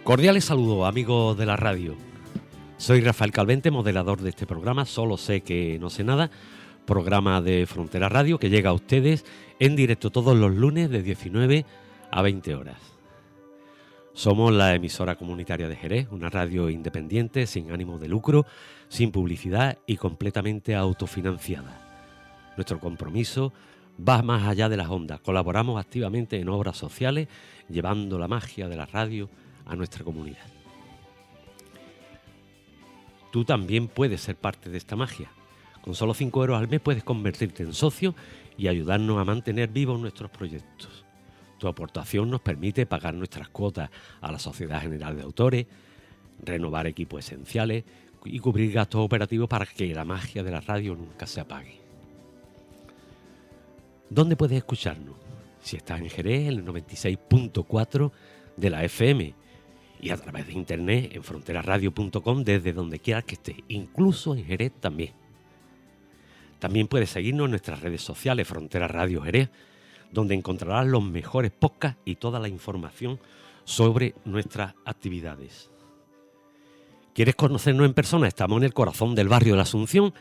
Cordiales saludos, amigos de la radio. Soy Rafael Calvente, moderador de este programa, Solo sé que no sé nada, programa de Frontera Radio que llega a ustedes en directo todos los lunes de 19 a 20 horas. Somos la emisora comunitaria de Jerez, una radio independiente, sin ánimo de lucro, sin publicidad y completamente autofinanciada. Nuestro compromiso va más allá de las ondas. Colaboramos activamente en obras sociales, llevando la magia de la radio a nuestra comunidad. Tú también puedes ser parte de esta magia. Con solo 5 euros al mes puedes convertirte en socio y ayudarnos a mantener vivos nuestros proyectos. Tu aportación nos permite pagar nuestras cuotas a la Sociedad General de Autores, renovar equipos esenciales y cubrir gastos operativos para que la magia de la radio nunca se apague. ¿Dónde puedes escucharnos? Si estás en Jerez, en el 96.4 de la FM y a través de internet en fronteraradio.com desde donde quieras que estés, incluso en Jerez también. También puedes seguirnos en nuestras redes sociales, Frontera Radio Jerez, donde encontrarás los mejores podcasts y toda la información sobre nuestras actividades. ¿Quieres conocernos en persona? Estamos en el corazón del barrio de la Asunción,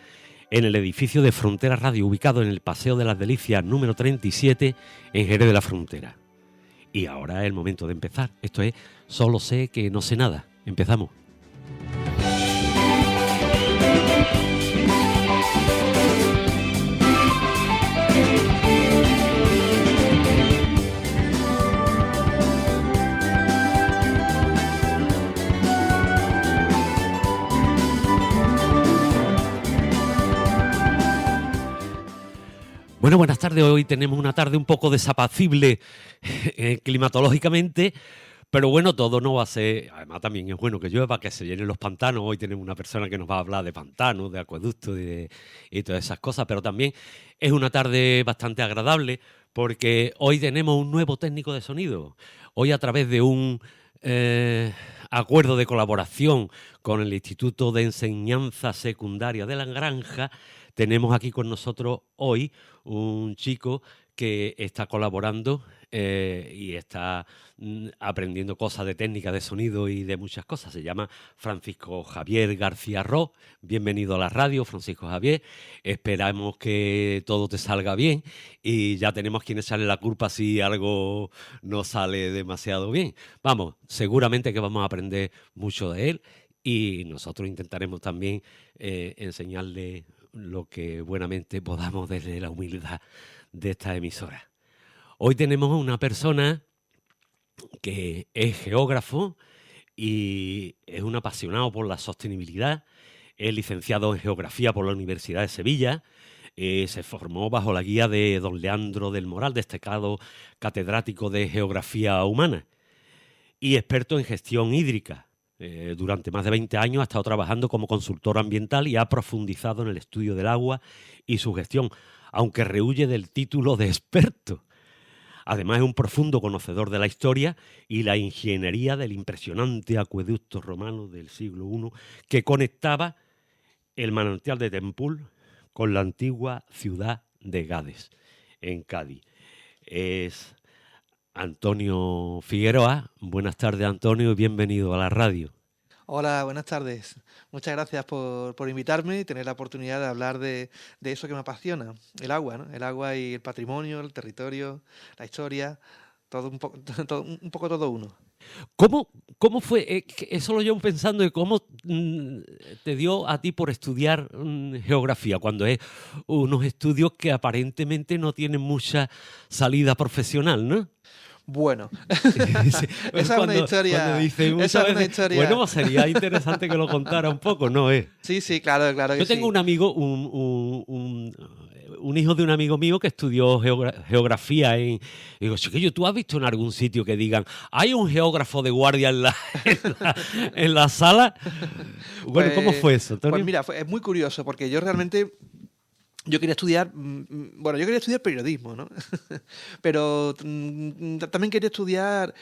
en el edificio de Frontera Radio, ubicado en el Paseo de las Delicias número 37, en Jerez de la Frontera. Y ahora es el momento de empezar. Esto es Solo sé que no sé nada. Empezamos. Bueno, buenas tardes. Hoy tenemos una tarde un poco desapacible climatológicamente, pero bueno, todo no va a ser... Además también es bueno que llueva, que se llenen los pantanos. Hoy tenemos una persona que nos va a hablar de pantanos, de acueductos y todas esas cosas, pero también es una tarde bastante agradable porque hoy tenemos un nuevo técnico de sonido. Hoy a través de un acuerdo de colaboración con el Instituto de Enseñanza Secundaria de La Granja, tenemos aquí con nosotros hoy un chico que está colaborando y está aprendiendo cosas de técnica de sonido y de muchas cosas. Se llama Francisco Javier García Ros. Bienvenido a la radio, Francisco Javier. Esperamos que todo te salga bien y ya tenemos quien echarle la culpa si algo no sale demasiado bien. Vamos, seguramente que vamos a aprender mucho de él y nosotros intentaremos también enseñarle lo que buenamente podamos desde la humildad de esta emisora. Hoy tenemos una persona que es geógrafo y es un apasionado por la sostenibilidad, es licenciado en Geografía por la Universidad de Sevilla, se formó bajo la guía de don Leandro del Moral, destacado catedrático de Geografía Humana y experto en gestión hídrica. Durante más de 20 años ha estado trabajando como consultor ambiental y ha profundizado en el estudio del agua y su gestión, aunque rehúye del título de experto. Además es un profundo conocedor de la historia y la ingeniería del impresionante acueducto romano del siglo I que conectaba el manantial de Tempul con la antigua ciudad de Gades, en Cádiz. Es Antonio Figueroa. Buenas tardes, Antonio, y bienvenido a la radio. Hola, buenas tardes. Muchas gracias por invitarme y tener la oportunidad de hablar de eso que me apasiona, el agua, ¿no? El agua y el patrimonio, el territorio, la historia, todo un poco todo uno. ¿Cómo fue? Eso lo llevo pensando de cómo te dio a ti por estudiar geografía, cuando es unos estudios que aparentemente no tienen mucha salida profesional, ¿no? Bueno, Sí, esa es una historia. Cuando dice Esa es una veces, historia. bueno, sería interesante que lo contara un poco, ¿no? Sí, claro que Yo sí. tengo un amigo, un hijo de un amigo mío que estudió geografía y digo, chiquillo, ¿tú has visto en algún sitio que digan hay un geógrafo de guardia en la sala? Bueno, ¿cómo fue eso, Antonio? Pues mira, es muy curioso porque yo realmente... Yo quería estudiar periodismo, ¿no? Pero también quería estudiar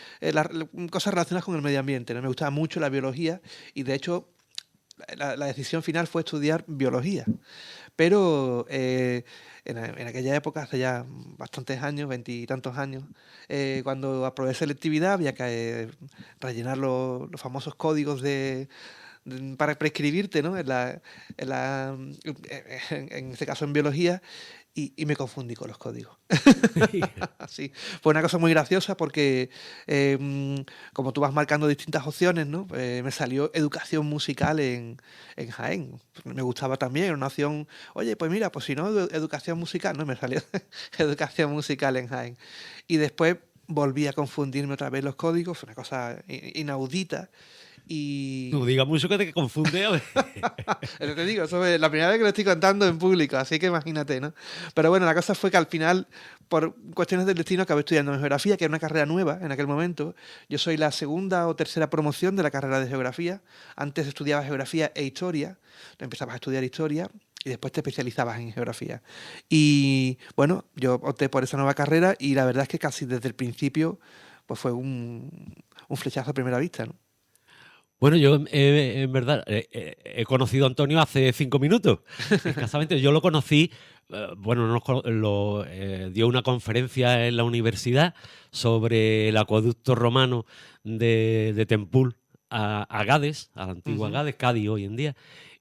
cosas relacionadas con el medio ambiente, ¿no? Me gustaba mucho la biología y de hecho la decisión final fue estudiar biología. Pero en aquella época, hace ya bastantes años, veintitantos años, cuando aprobé selectividad había que rellenar los famosos códigos para prescribirte, ¿no? En este caso en biología, y me confundí con los códigos. Así. Fue una cosa muy graciosa porque como tú vas marcando distintas opciones, ¿no? Me salió educación musical en Jaén. Me gustaba también, era una opción, oye, pues mira, pues si no, educación musical, ¿no? Me salió educación musical en Jaén. Y después volví a confundirme otra vez los códigos, fue una cosa inaudita. Y No diga mucho que te confunde. eso te digo, eso es la primera vez que lo estoy contando en público, así que imagínate, ¿no? Pero bueno, la cosa fue que al final, por cuestiones del destino, acabé estudiando geografía, que era una carrera nueva en aquel momento. Yo soy la segunda o tercera promoción de la carrera de geografía. Antes estudiaba geografía e historia, empezabas a estudiar historia y después te especializabas en geografía. Y bueno, yo opté por esa nueva carrera y la verdad es que casi desde el principio pues fue un flechazo a primera vista, ¿no? Bueno, yo en verdad he conocido a Antonio hace 5 minutos, escasamente. Yo lo conocí, bueno, dio una conferencia en la universidad sobre el acueducto romano de Tempul a Gades, a la antigua Ujú. Gades, Cádiz hoy en día.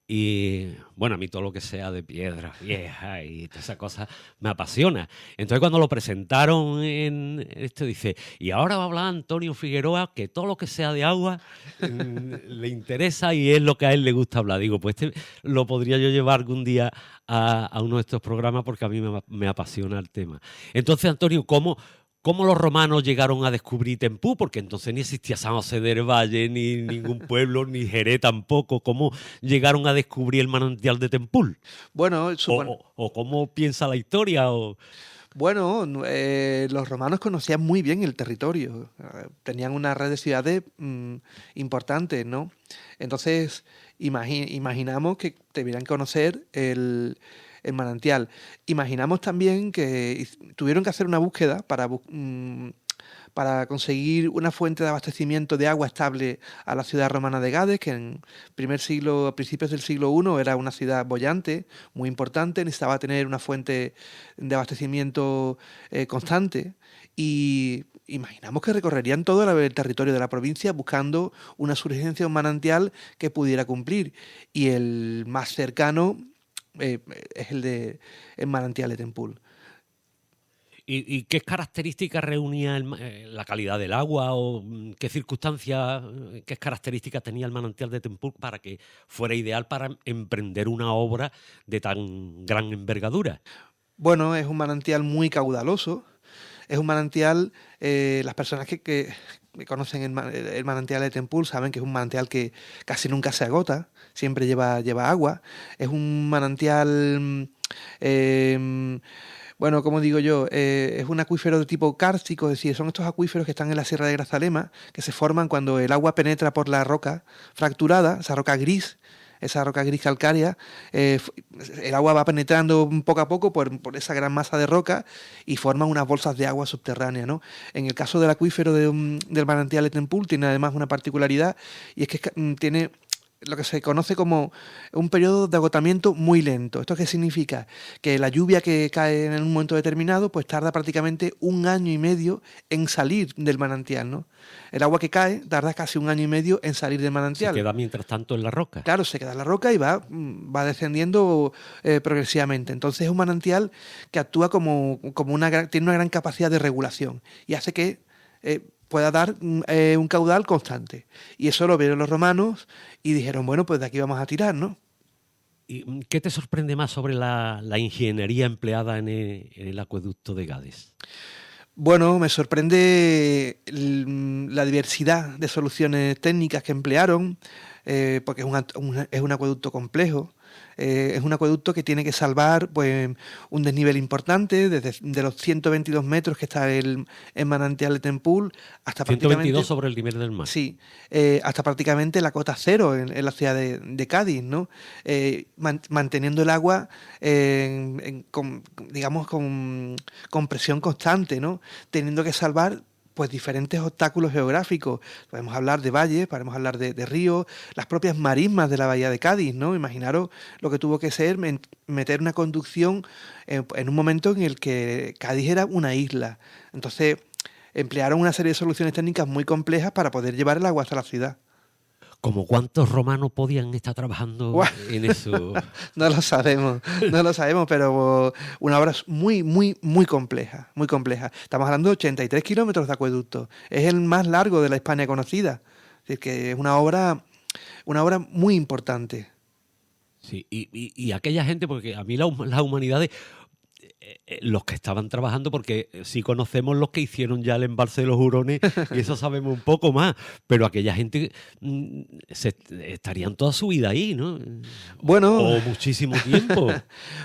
Y bueno, a mí todo lo que sea de piedras viejas y todas esas cosas me apasiona. Entonces cuando lo presentaron en esto dice, y ahora va a hablar Antonio Figueroa, que todo lo que sea de agua le interesa y es lo que a él le gusta hablar. Digo, pues lo podría yo llevar algún día a uno de estos programas porque a mí me apasiona el tema. Entonces, Antonio, ¿cómo los romanos llegaron a descubrir Tempú? Porque entonces ni existía San José del Valle, ni ningún pueblo, ni Jerez tampoco. ¿Cómo llegaron a descubrir el manantial de Tempul? Bueno, ¿O cómo piensa la historia? Bueno, los romanos conocían muy bien el territorio, tenían una red de ciudades importantes, ¿no? Entonces, imaginamos que debieran conocer el manantial. Imaginamos también que tuvieron que hacer una búsqueda para conseguir una fuente de abastecimiento de agua estable a la ciudad romana de Gades, que en primer siglo, a principios del siglo I era una ciudad boyante, muy importante, necesitaba tener una fuente de abastecimiento constante. Y imaginamos que recorrerían todo el territorio de la provincia buscando una surgencia, un manantial que pudiera cumplir. Y el más cercano es el manantial de Tempul. ¿Y qué características reunía la calidad del agua o qué circunstancias, qué características tenía el manantial de Tempul para que fuera ideal para emprender una obra de tan gran envergadura? Bueno, es un manantial muy caudaloso. Es un manantial, las personas que conocen el manantial de Tempul saben que es un manantial que casi nunca se agota, siempre lleva agua. Es un manantial, bueno, como digo yo, es un acuífero de tipo kárstico, es decir, son estos acuíferos que están en la Sierra de Grazalema, que se forman cuando el agua penetra por la roca fracturada, esa roca gris calcárea, el agua va penetrando poco a poco por esa gran masa de roca y forman unas bolsas de agua subterránea, ¿no? En el caso del acuífero del manantial de Tempul tiene además una particularidad y es que tiene lo que se conoce como un periodo de agotamiento muy lento. ¿Esto qué significa? Que la lluvia que cae en un momento determinado pues tarda prácticamente 1 año y medio en salir del manantial, ¿no? El agua que cae tarda casi 1 año y medio en salir del Se manantial. queda mientras tanto en la roca. Claro, se queda en la roca y va descendiendo progresivamente. Entonces es un manantial que actúa tiene una gran capacidad de regulación y hace que pueda dar un caudal constante. Y eso lo vieron los romanos y dijeron, bueno, pues de aquí vamos a tirar, ¿no? ¿Y qué te sorprende más sobre la ingeniería empleada en el acueducto de Gades? Bueno, me sorprende la diversidad de soluciones técnicas que emplearon, porque es un acueducto complejo. Es un acueducto que tiene que salvar pues, un desnivel importante, de los 122 metros que está el manantial de Tempul hasta 122 prácticamente. sobre el nivel del mar. Sí, hasta prácticamente la cota cero en la ciudad de Cádiz, ¿no? Manteniendo el agua, digamos, con presión constante, ¿no? Teniendo que salvar pues diferentes obstáculos geográficos. Podemos hablar de valles, podemos hablar de ríos, las propias marismas de la bahía de Cádiz, ¿no? Imaginaros lo que tuvo que ser meter una conducción en un momento en el que Cádiz era una isla. Entonces, emplearon una serie de soluciones técnicas muy complejas para poder llevar el agua hasta la ciudad. ¿Como cuántos romanos podían estar trabajando en eso? No lo sabemos, no lo sabemos, pero una obra muy, muy, muy compleja, muy compleja. Estamos hablando de 83 kilómetros de acueducto. Es el más largo de la España conocida. Es decir, que es una obra muy importante. Sí, y aquella gente, porque a mí las humanidades, los que estaban trabajando, porque sí conocemos los que hicieron ya el embalse de los Hurones y eso sabemos un poco más, pero aquella gente estarían toda su vida ahí, ¿no? Bueno, o muchísimo tiempo.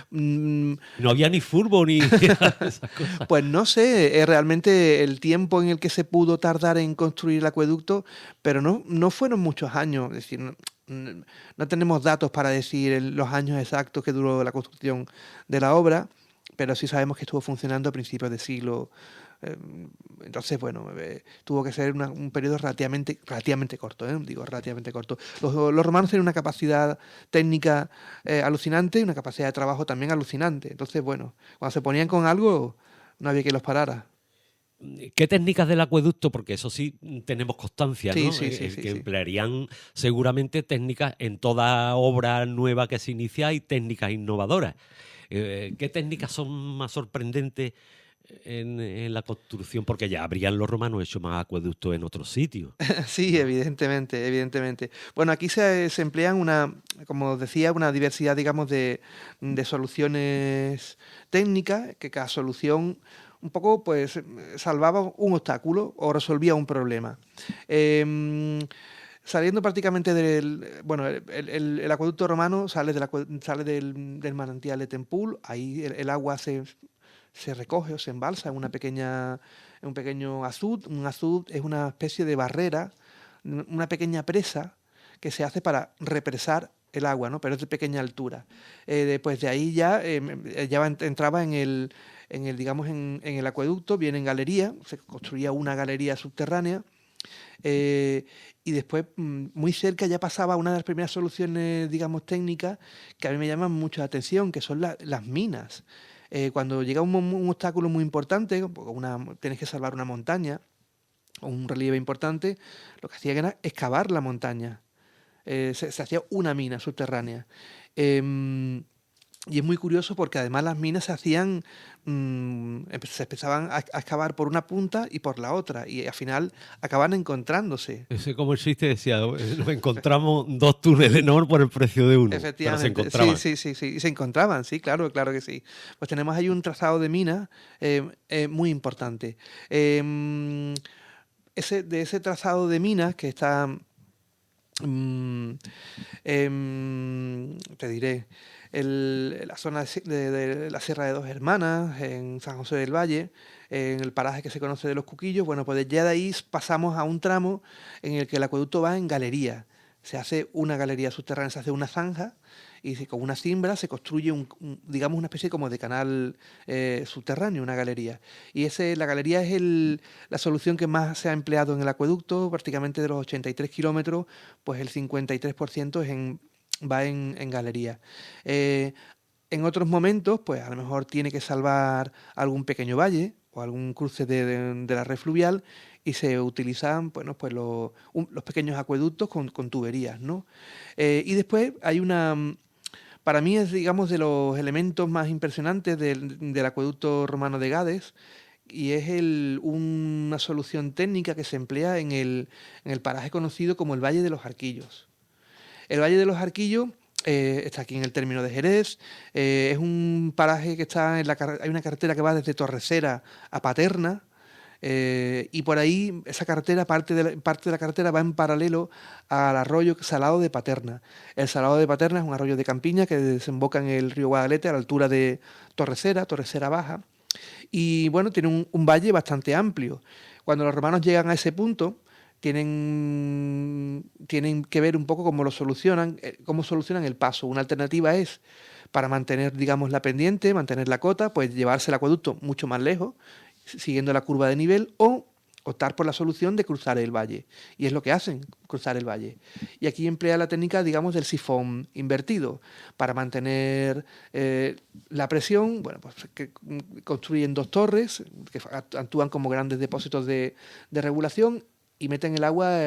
No había ni furbo ni esas cosas. Pues no sé realmente el tiempo en el que se pudo tardar en construir el acueducto, pero no fueron muchos años. Es decir, no tenemos datos para decir los años exactos que duró la construcción de la obra, pero sí sabemos que estuvo funcionando a principios de siglo. Entonces, bueno, tuvo que ser un periodo relativamente corto, digo relativamente corto. Los romanos tenían una capacidad técnica alucinante y una capacidad de trabajo también alucinante. Entonces, bueno, cuando se ponían con algo, no había quien los parara. ¿Qué técnicas del acueducto? Porque eso sí tenemos constancia, ¿no? Sí, Que emplearían seguramente técnicas en toda obra nueva que se inicia, y técnicas innovadoras. ¿Qué técnicas son más sorprendentes en la construcción? Porque ya habrían los romanos hecho más acueductos en otros sitios. Sí, evidentemente. Bueno, aquí se emplean como decía, una diversidad, digamos, de soluciones técnicas, que cada solución un poco pues salvaba un obstáculo o resolvía un problema. Saliendo prácticamente bueno, el acueducto romano sale del manantial de Tempul. Ahí el agua se recoge o se embalsa en un pequeño azud. Un azud es una especie de barrera, una pequeña presa que se hace para represar el agua, ¿no? Pero es de pequeña altura. Después de ahí ya entraba digamos, en el acueducto, viene en galería, se construía una galería subterránea. Y después, muy cerca, ya pasaba una de las primeras soluciones, digamos, técnicas que a mí me llaman mucho la atención, que son las minas. Cuando llega un obstáculo muy importante, tienes que salvar una montaña o un relieve importante, lo que hacían era excavar la montaña. Se hacía una mina subterránea. Y es muy curioso porque además las minas se hacían, se empezaban a excavar por una punta y por la otra, y al final acaban encontrándose. Ese, como el chiste decía, nos encontramos dos túneles, no por el precio de uno. Efectivamente, pero se encontraban. Sí, se encontraban, sí, claro que sí. Pues tenemos ahí un trazado de minas muy importante. De ese trazado de minas que está, te diré, la zona de la Sierra de Dos Hermanas, en San José del Valle, en el paraje que se conoce de los Cuquillos. Bueno, pues ya de ahí pasamos a un tramo en el que el acueducto va en galería. Se hace una galería subterránea, se hace una zanja y con una cimbra se construye digamos, una especie como de canal subterráneo, una galería. Y la galería es la solución que más se ha empleado en el acueducto. Prácticamente de los 83 kilómetros, pues el 53% va en galería. En otros momentos, pues a lo mejor tiene que salvar algún pequeño valle o algún cruce de la red fluvial, y se utilizan, bueno, pues los pequeños acueductos con tuberías, ¿no? Y después hay para mí es, digamos, de los elementos más impresionantes del acueducto romano de Gades, y es una solución técnica que se emplea en el paraje conocido como el Valle de los Arquillos. El Valle de los Arquillos está aquí en el término de Jerez. Es un paraje que está hay una carretera que va desde Torresera a Paterna, y por ahí esa carretera, parte de la carretera va en paralelo al arroyo Salado de Paterna. El Salado de Paterna es un arroyo de campiña que desemboca en el río Guadalete a la altura de Torresera Baja, y bueno, tiene un valle bastante amplio. Cuando los romanos llegan a ese punto, tienen que ver un poco cómo solucionan el paso. Una alternativa es, para mantener, digamos, la pendiente, mantener la cota, pues llevarse el acueducto mucho más lejos, siguiendo la curva de nivel, o optar por la solución de cruzar el valle. Y es lo que hacen, cruzar el valle. Y aquí emplea la técnica, digamos, del sifón invertido para mantener la presión. Bueno, pues que construyen 2 torres que actúan como grandes depósitos de regulación y meten el agua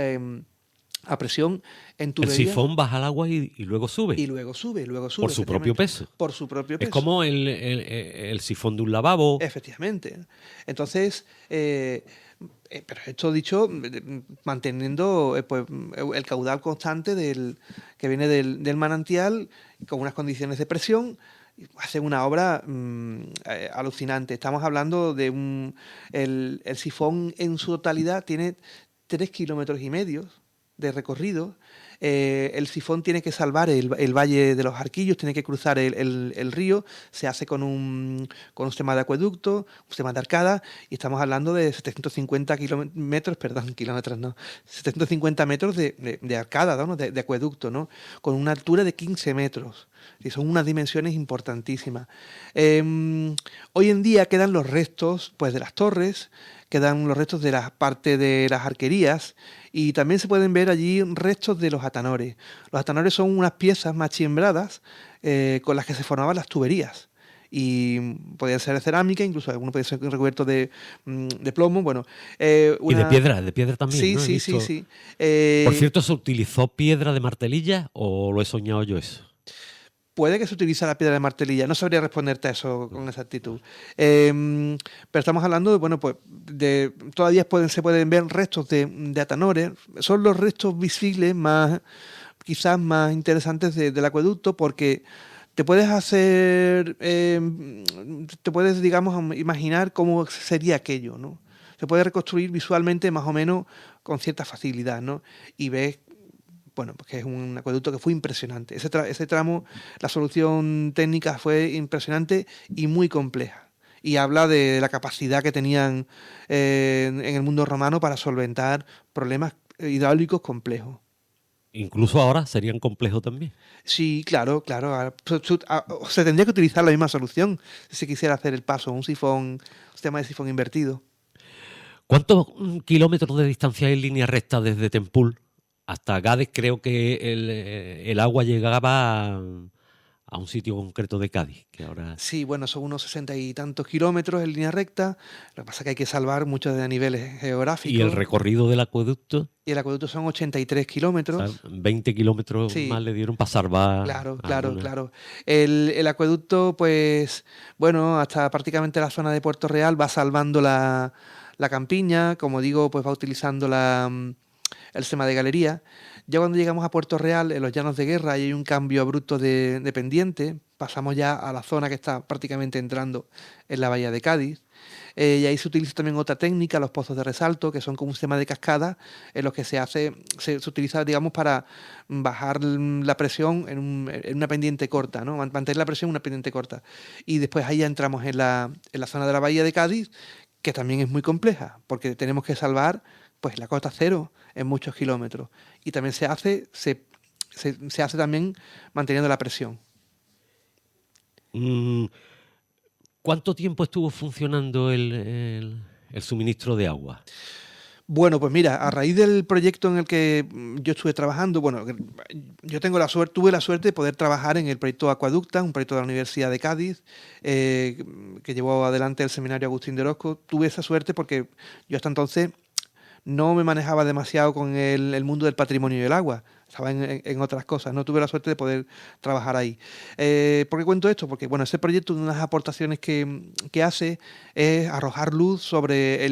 a presión en tubería. El sifón baja al agua y luego sube. Y luego sube. Por su propio peso. Por su propio peso. Es como el sifón de un lavabo. Efectivamente. Entonces, pero esto dicho, manteniendo pues, el caudal constante que viene del manantial con unas condiciones de presión. Hacen una obra alucinante. Estamos hablando de el sifón en su totalidad tiene 3,5 kilómetros de recorrido. El sifón tiene que salvar el valle de los Arquillos, tiene que cruzar el río, se hace con un sistema de acueducto, un sistema de arcada, y estamos hablando de 750 kilómetros, no, 750 metros de arcada, ¿no? de acueducto, ¿no? Con una altura de 15 metros. Y son unas dimensiones importantísimas. Hoy en día quedan los restos pues, de las torres, quedan los restos de la parte de las arquerías y también se pueden ver allí restos de los atanores. Los atanores son unas piezas machimbradas con las que se formaban las tuberías. Y podían ser de cerámica, incluso algunos podían ser recubiertos de plomo. Bueno, y de piedra también. Sí, ¿no? sí. Por cierto, ¿se utilizó piedra de martelilla o lo he soñado yo eso? Puede que se utilice la piedra de martelilla, no sabría responderte a eso con exactitud. Pero estamos hablando de, bueno, pues todavía se pueden ver restos de atanores. Son los restos visibles quizás más interesantes del acueducto, porque te puedes digamos, imaginar cómo sería aquello, ¿no? Se puede reconstruir visualmente más o menos con cierta facilidad, ¿no? Y ves, bueno, porque es un acueducto que fue impresionante. Ese tramo, la solución técnica fue impresionante y muy compleja. Y habla de la capacidad que tenían en el mundo romano para solventar problemas hidráulicos complejos. Incluso ahora serían complejos también. Sí, claro. Se tendría que utilizar la misma solución si se quisiera hacer el paso, un sistema de sifón invertido. ¿Cuántos kilómetros de distancia hay en línea recta desde Tempul hasta Cádiz? Creo que el agua llegaba a un sitio concreto de Cádiz. Que ahora... Sí, bueno, son unos 60 y tantos kilómetros en línea recta. Lo que pasa es que hay que salvar muchos de niveles geográficos. ¿Y el recorrido del acueducto? Y el acueducto son 83 kilómetros. O sea, 20 kilómetros más le dieron para salvar. Claro. El acueducto, pues, bueno, hasta prácticamente la zona de Puerto Real va salvando la campiña. Como digo, pues va utilizando el sistema de galería. Ya cuando llegamos a Puerto Real, en los Llanos de Guerra, hay un cambio abrupto de pendiente. Pasamos ya a la zona que está prácticamente entrando en la bahía de Cádiz. Y ahí se utiliza también otra técnica, los pozos de resalto, que son como un sistema de cascada en los que se utiliza, digamos, para bajar la presión en una pendiente corta, ¿no? Mantener la presión en una pendiente corta. Y después ahí ya entramos en la zona de la bahía de Cádiz, que también es muy compleja, porque tenemos que salvar pues la cota cero en muchos kilómetros. Y también se hace también manteniendo la presión. ¿Cuánto tiempo estuvo funcionando el suministro de agua? Bueno, pues mira, a raíz del proyecto en el que yo estuve trabajando, bueno, yo tuve la suerte de poder trabajar en el proyecto Acueducta, un proyecto de la Universidad de Cádiz, que llevó adelante el seminario Agustín de Orozco. Tuve esa suerte porque yo hasta entonces no me manejaba demasiado con el mundo del patrimonio del agua. Estaba en otras cosas. No tuve la suerte de poder trabajar ahí. ¿Por qué cuento esto? Porque bueno, ese proyecto, una de las aportaciones que hace es arrojar luz sobre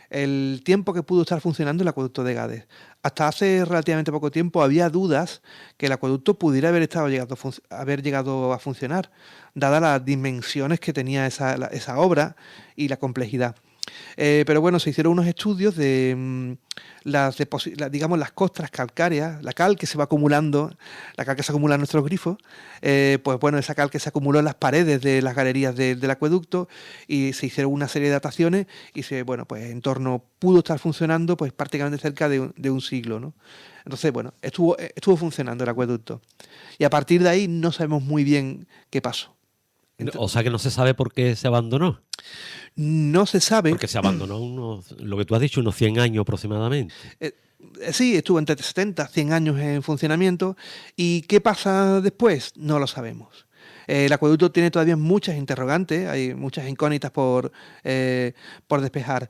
el tiempo que pudo estar funcionando el acueducto de Gades. Hasta hace relativamente poco tiempo había dudas que el acueducto pudiera haber llegado a funcionar, dadas las dimensiones que tenía esa obra y la complejidad. Pero bueno, se hicieron unos estudios de las costras calcáreas, la cal que se va acumulando, la cal que se acumula en nuestros grifos, pues bueno, esa cal que se acumuló en las paredes de las galerías del acueducto, y se hicieron una serie de dataciones y pudo estar funcionando pues prácticamente cerca de un siglo, ¿no? Entonces, bueno, estuvo funcionando el acueducto. Y a partir de ahí no sabemos muy bien qué pasó. O sea que no se sabe por qué se abandonó. No se sabe. Porque se abandonó lo que tú has dicho, unos 100 años aproximadamente. Sí, estuvo entre 70 100 años en funcionamiento. ¿Y qué pasa después? No lo sabemos. El acueducto tiene todavía muchas interrogantes, hay muchas incógnitas por despejar.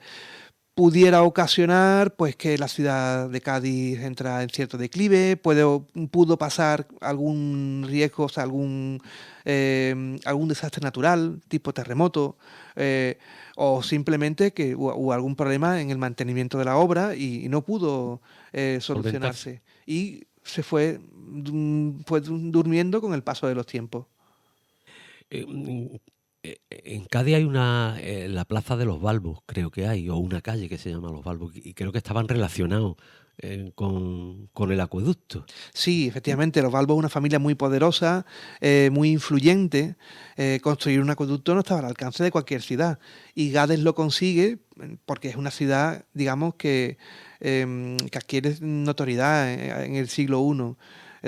Pudiera ocasionar pues que la ciudad de Cádiz entra en cierto declive, pudo pasar algún riesgo, o sea, algún desastre natural, tipo terremoto, o simplemente que hubo algún problema en el mantenimiento de la obra y no pudo solucionarse. Y se fue durmiendo con el paso de los tiempos. En Cádiz hay la Plaza de los Balbos, creo que hay, o una calle que se llama Los Balbos, y creo que estaban relacionados con el acueducto. Sí, efectivamente, los Balbos es una familia muy poderosa, muy influyente. Construir un acueducto no estaba al alcance de cualquier ciudad. Y Gades lo consigue porque es una ciudad, digamos, que adquiere notoriedad en el siglo I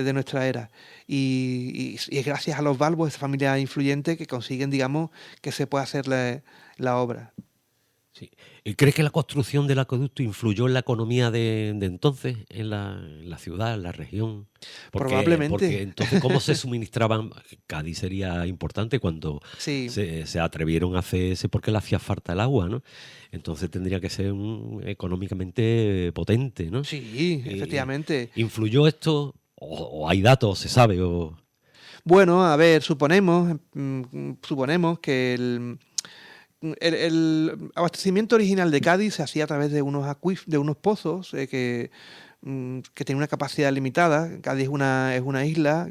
de nuestra era. Y es gracias a los Balbos, esa familia influyente, que consiguen, digamos, que se pueda hacer la obra. Sí. ¿Y crees que la construcción del acueducto influyó en la economía de entonces, en la ciudad, en la región? Probablemente. Porque entonces, ¿cómo se suministraban? Cádiz sería importante cuando Sí. se atrevieron a hacer ese, porque le hacía falta el agua, ¿no? Entonces tendría que ser económicamente potente, ¿no? Sí, efectivamente. ¿Influyó esto? ¿O hay datos, se sabe? Bueno, a ver, suponemos que el abastecimiento original de Cádiz se hacía a través de unos pozos que tienen una capacidad limitada. Cádiz es una isla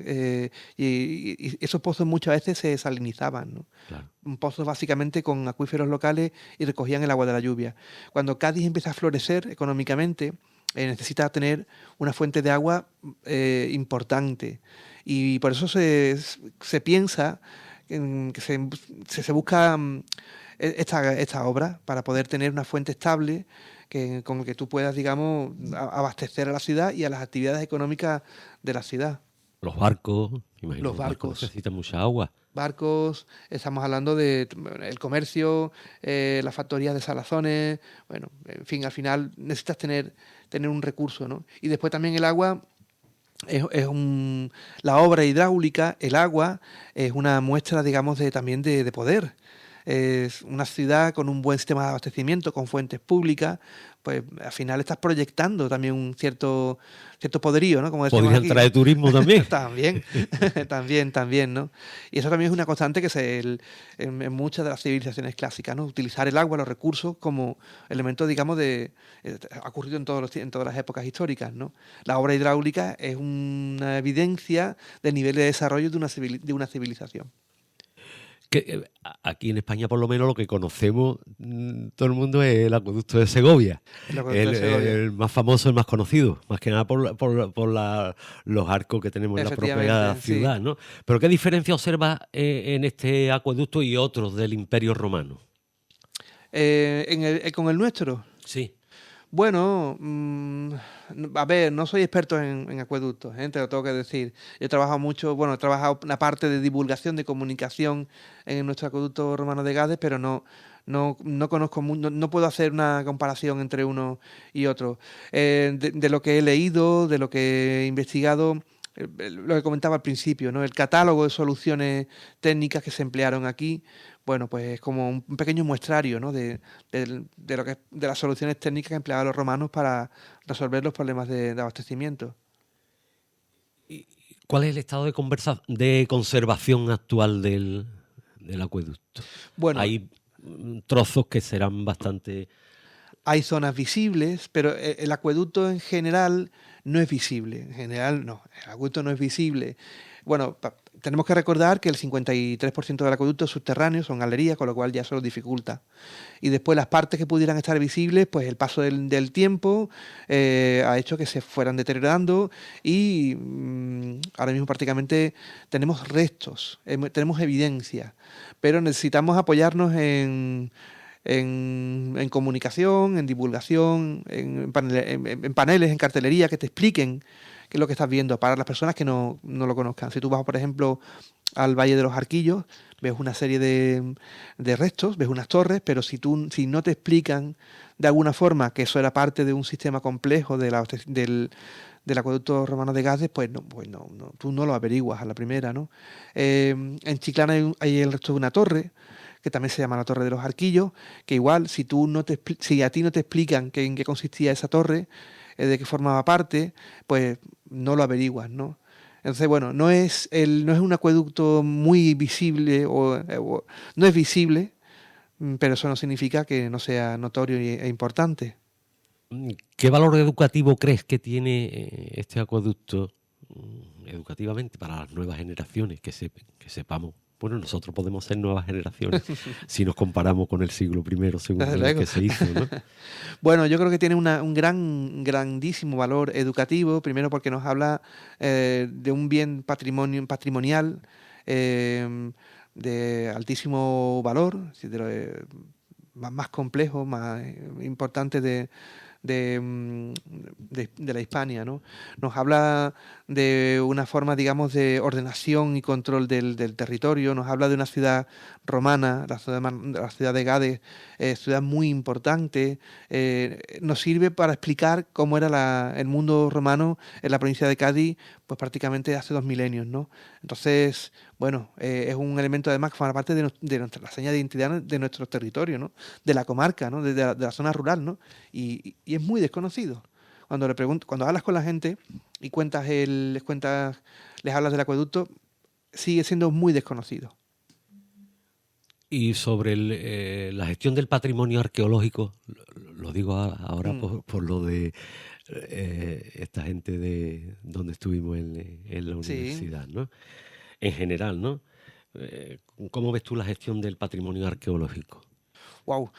y esos pozos muchas veces se salinizaban, ¿no? Claro. Pozos básicamente con acuíferos locales y recogían el agua de la lluvia. Cuando Cádiz empieza a florecer económicamente, necesita tener una fuente de agua importante. Y por eso se piensa que se busca esta obra para poder tener una fuente estable con la que tú puedas, digamos, abastecer a la ciudad y a las actividades económicas de la ciudad. Los barcos, imagino. Los barcos necesitan mucha agua. Barcos, estamos hablando de el comercio, las factorías de salazones, bueno, en fin, al final necesitas tener un recurso, ¿no? Y después también el agua la obra hidráulica, el agua, es una muestra, digamos, también de poder. Es una ciudad con un buen sistema de abastecimiento, con fuentes públicas, pues al final estás proyectando también un cierto poderío, ¿no? Como decíamos ¿Podrían aquí. traer turismo también? también, ¿no? Y eso también es una constante que en muchas de las civilizaciones clásicas, ¿no? Utilizar el agua, los recursos, como elemento, digamos, ha ocurrido en todas las épocas históricas, ¿no? La obra hidráulica es una evidencia del nivel de desarrollo de una civilización. Que aquí en España, por lo menos, lo que conocemos todo el mundo es el acueducto de Segovia. El más famoso, el más conocido, más que nada por los arcos que tenemos en la propia ciudad, sí. ¿No? Pero ¿qué diferencia observa en este acueducto y otros del Imperio Romano? ¿Con el nuestro? Sí. Bueno, a ver, no soy experto en acueductos, te lo tengo que decir. Yo he trabajado he trabajado una parte de divulgación, de comunicación en nuestro acueducto romano de Gades, pero no conozco, no puedo hacer una comparación entre uno y otro. De lo que he leído, de lo que he investigado, lo que comentaba al principio, ¿no? El catálogo de soluciones técnicas que se emplearon aquí, bueno, pues es como un pequeño muestrario, ¿no? de las soluciones técnicas que empleaban los romanos para resolver los problemas de abastecimiento. ¿Cuál es el estado de conservación actual del acueducto? Bueno, hay trozos que serán bastante... Hay zonas visibles, pero el acueducto en general no es visible. En general, no. El acueducto no es visible. Bueno, tenemos que recordar que el 53% del acueducto es subterráneo, son galerías, con lo cual ya eso lo dificulta. Y después las partes que pudieran estar visibles, pues el paso del tiempo ha hecho que se fueran deteriorando y ahora mismo prácticamente tenemos restos, tenemos evidencia, pero necesitamos apoyarnos en comunicación, en divulgación, en paneles, en cartelería que te expliquen qué es lo que estás viendo para las personas que no lo conozcan. Si tú vas, por ejemplo, al Valle de los Arquillos, ves una serie de restos, ves unas torres, pero si no te explican de alguna forma que eso era parte de un sistema complejo del acueducto romano de Gades, pues tú no lo averiguas a la primera, ¿no? En Chiclana hay el resto de una torre, que también se llama la Torre de los Arquillos, que igual si a ti no te explican en qué consistía esa torre, de qué formaba parte, pues no lo averiguas, ¿no? Entonces, bueno, no es un acueducto muy visible no es visible, pero eso no significa que no sea notorio e importante. ¿Qué valor educativo crees que tiene este acueducto educativamente para las nuevas generaciones? Que sepamos. Bueno, nosotros podemos ser nuevas generaciones si nos comparamos con el siglo I, segundo Desde en el luego. que se hizo, ¿no? Bueno, yo creo que tiene un grandísimo valor educativo, primero porque nos habla de un bien patrimonial de altísimo valor, es decir, más complejo, más importante de la Hispania, ¿no? Nos habla de una forma, digamos, de ordenación y control del territorio, nos habla de una ciudad romana, la ciudad de Gades, ciudad muy importante, nos sirve para explicar cómo era el mundo romano en la provincia de Cádiz, pues prácticamente hace 2 milenios, ¿no? Entonces, bueno, es un elemento además que forma parte de la seña de identidad de nuestro territorio, ¿no? De la comarca, ¿no? De la zona rural, ¿no? Y es muy desconocido. Cuando hablas con la gente y les hablas del acueducto, sigue siendo muy desconocido. Y sobre la gestión del patrimonio arqueológico, lo digo ahora por lo de esta gente de donde estuvimos en la Sí, universidad, ¿no? En general, ¿no? ¿Cómo ves tú la gestión del patrimonio arqueológico? wow.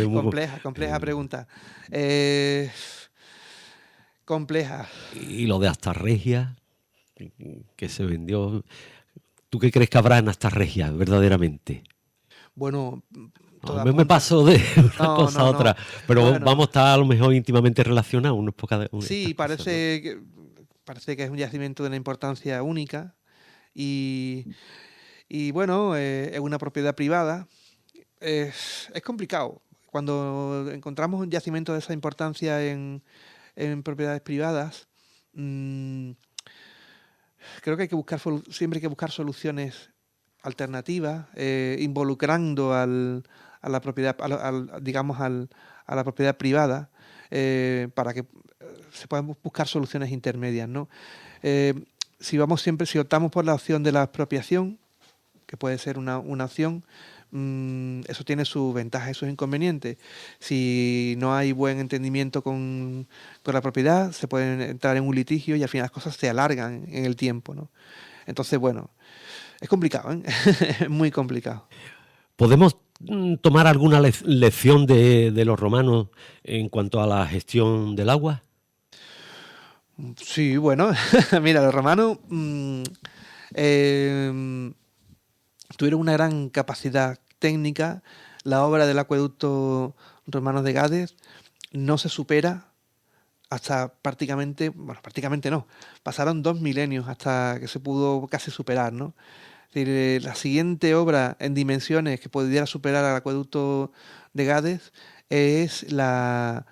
Muy Compleja pregunta. Eh, compleja. y lo de Astarregia, que se vendió. ¿Tú qué crees que habrá en Astarregia, verdaderamente? Bueno, No, todo me apunta. paso de una No, cosa a no, otra, no. pero vamos a Bueno, estar a lo mejor íntimamente relacionados estas sí, cosas, ¿no? parece que es un yacimiento de una importancia única y, y bueno, es una propiedad privada. Es complicado. Cuando encontramos un yacimiento de esa importancia en propiedades privadas, mm, creo que siempre hay que buscar soluciones alternativas, involucrando a la propiedad, digamos, a la propiedad privada, para que se puedan buscar soluciones intermedias, ¿no? Eh, si optamos por la opción de la expropiación, que puede ser una opción, eso tiene sus ventajas y sus inconvenientes. Si no hay buen entendimiento con la propiedad, se puede entrar en un litigio y al final las cosas se alargan en el tiempo, ¿no? Entonces, bueno, es complicado, ¿eh? Es muy complicado. ¿Podemos tomar alguna lección de los romanos en cuanto a la gestión del agua? Sí, bueno, mira, los romanos eh, tuvieron una gran capacidad técnica. La obra del acueducto romano de Gades no se supera hasta prácticamente no, pasaron 2 milenios hasta que se pudo casi superar, ¿no? Es decir, la siguiente obra en dimensiones que pudiera superar al acueducto de Gades es la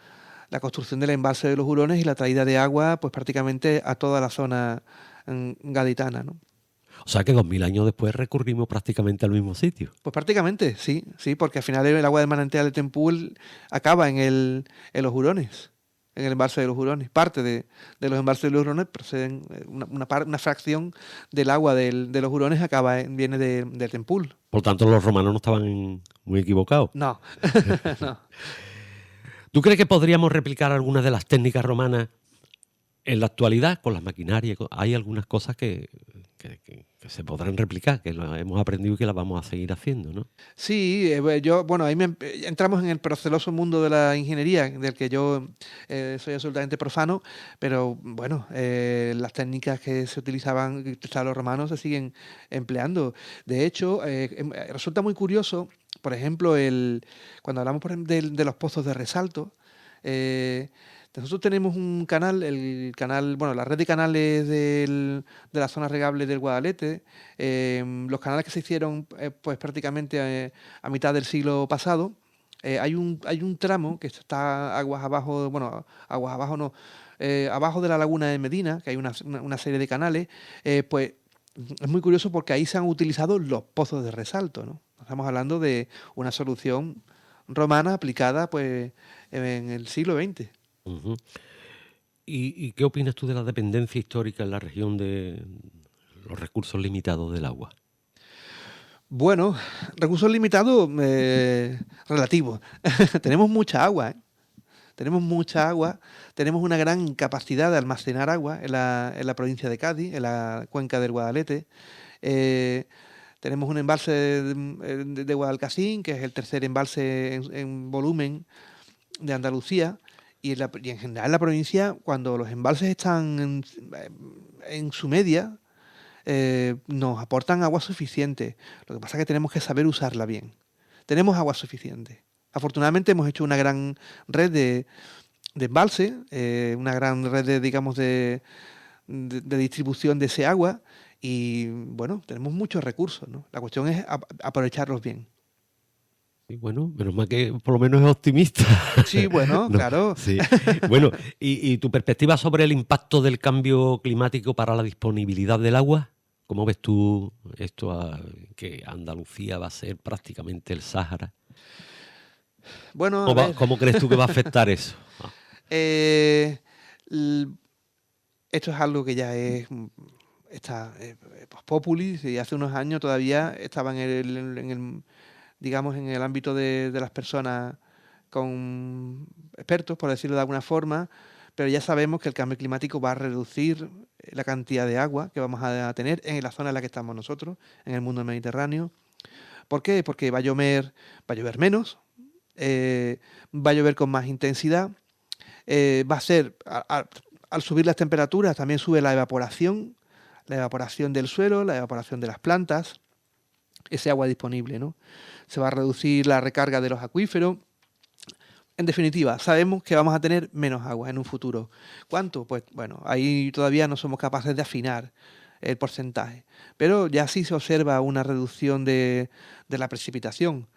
construcción del embalse de los Hurones y la traída de agua, pues prácticamente a toda la zona gaditana, ¿no? O sea que 2000 años después recurrimos prácticamente al mismo sitio. Pues prácticamente, sí, sí, porque al final el agua del manantial de Tempul acaba en los Hurones, en el embalse de los Hurones. Parte de los embalses de los Hurones proceden, una fracción del agua de los Hurones viene de Tempul. Por tanto, los romanos no estaban muy equivocados. No, no. ¿Tú crees que podríamos replicar algunas de las técnicas romanas en la actualidad con las maquinarias? Hay algunas cosas que se podrán replicar, que las hemos aprendido y que las vamos a seguir haciendo, ¿no? Sí, bueno, ahí entramos en el proceloso mundo de la ingeniería, del que yo soy absolutamente profano, pero bueno, las técnicas que se utilizaban los romanos se siguen empleando. De hecho, resulta muy curioso, por ejemplo, cuando hablamos de los pozos de resalto, Nosotros tenemos un canal, bueno, la red de canales de la zona regable del Guadalete, los canales que se hicieron pues prácticamente a mitad del siglo pasado. Hay un tramo que está aguas abajo, bueno, aguas abajo no, abajo de la laguna de Medina, que hay una serie de canales, pues es muy curioso porque ahí se han utilizado los pozos de resalto, ¿no? Estamos hablando de una solución romana aplicada pues en el siglo XX. Ujú. ¿Y qué opinas tú de la dependencia histórica en la región de los recursos limitados del agua? Bueno, recursos limitados relativos. Tenemos mucha agua, ¿eh? Tenemos mucha agua, tenemos una gran capacidad de almacenar agua en la provincia de Cádiz, en la cuenca del Guadalete. Eh, Tenemos un embalse de Guadalcacín, que es el tercer embalse en volumen de Andalucía. Y en general en la provincia, cuando los embalses están en su media, nos aportan agua suficiente. Lo que pasa es que tenemos que saber usarla bien. Tenemos agua suficiente. Afortunadamente hemos hecho una gran red de embalse, una gran red de, digamos, de distribución de ese agua y, bueno, tenemos muchos recursos, ¿no? La cuestión es aprovecharlos bien. Y bueno, menos mal que por lo menos es optimista. Sí, bueno, No, claro. sí. Bueno, ¿y tu perspectiva sobre el impacto del cambio climático para la disponibilidad del agua? ¿Cómo ves tú esto que Andalucía va a ser prácticamente el Sáhara? Bueno, a ver, ¿Cómo crees tú que va a afectar eso? eh, l- esto es algo que ya está post populis y hace unos años todavía estaba digamos, en el ámbito de las personas con expertos, por decirlo de alguna forma, pero ya sabemos que el cambio climático va a reducir la cantidad de agua que vamos a tener en la zona en la que estamos nosotros, en el mundo mediterráneo. ¿Por qué? Porque va a llover menos, va a llover con más intensidad, va a ser, al subir las temperaturas también sube la evaporación del suelo, la evaporación de las plantas, ese agua disponible, ¿no? Se va a reducir la recarga de los acuíferos. En definitiva, sabemos que vamos a tener menos agua en un futuro. ¿Cuánto? Pues bueno, ahí todavía no somos capaces de afinar el porcentaje. Pero ya sí se observa una reducción de la precipitación,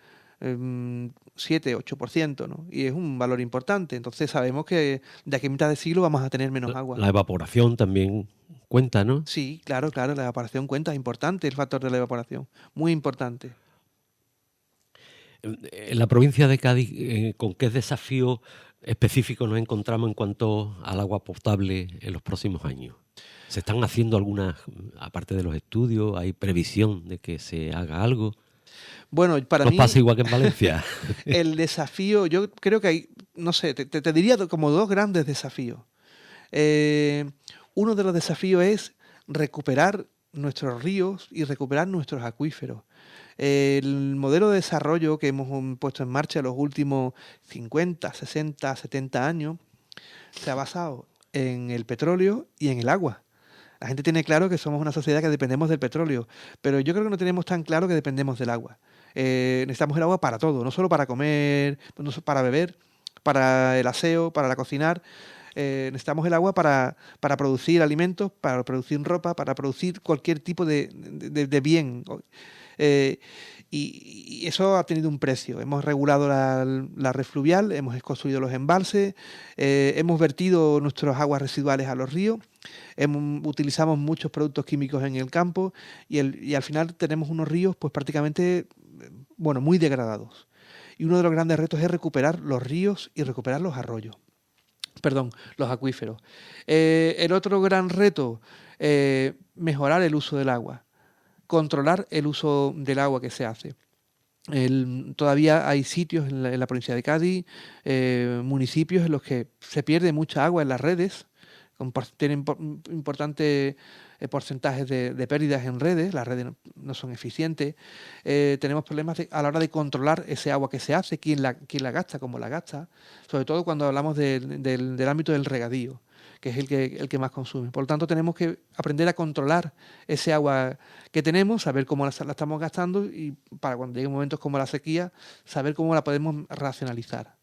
7-8%, ¿no? Y es un valor importante. Entonces sabemos que de aquí a mitad de siglo vamos a tener menos agua. La evaporación también cuenta, ¿no? Sí, claro, claro, la evaporación cuenta, es importante el factor de la evaporación, muy importante. En la provincia de Cádiz, ¿con qué desafío específico nos encontramos en cuanto al agua potable en los próximos años? ¿Se están haciendo algunas, aparte de los estudios, hay previsión de que se haga algo? Bueno, para ¿Nos mí pasa igual que en Valencia? el desafío, yo creo que hay, no sé, te diría como dos grandes desafíos. Eh, Uno de los desafíos es recuperar nuestros ríos y recuperar nuestros acuíferos. El modelo de desarrollo que hemos puesto en marcha en los últimos 50, 60, 70 años se ha basado en el petróleo y en el agua. La gente tiene claro que somos una sociedad que dependemos del petróleo, pero yo creo que no tenemos tan claro que dependemos del agua. Necesitamos el agua para todo, no solo para comer, no solo para beber, para el aseo, para cocinar. Necesitamos el agua para producir alimentos, para producir ropa, para producir cualquier tipo de bien. Eh, y eso ha tenido un precio. Hemos regulado la red fluvial, hemos construido los embalses, hemos vertido nuestras aguas residuales a los ríos, utilizamos muchos productos químicos en el campo y al final tenemos unos ríos pues prácticamente, bueno, muy degradados. Y uno de los grandes retos es recuperar los ríos y recuperar los arroyos. Perdón, los acuíferos. El otro gran reto, mejorar el uso del agua, controlar el uso del agua que se hace. Todavía hay sitios en la provincia de Cádiz, municipios en los que se pierde mucha agua en las redes, tienen importantes porcentajes de pérdidas en redes, las redes no son eficientes, tenemos problemas a la hora de controlar ese agua que se hace, quién la gasta, cómo la gasta, sobre todo cuando hablamos del ámbito del regadío, que es el que más consume. Por lo tanto, tenemos que aprender a controlar ese agua que tenemos, saber cómo la estamos gastando y para cuando lleguen momentos como la sequía, saber cómo la podemos racionalizar.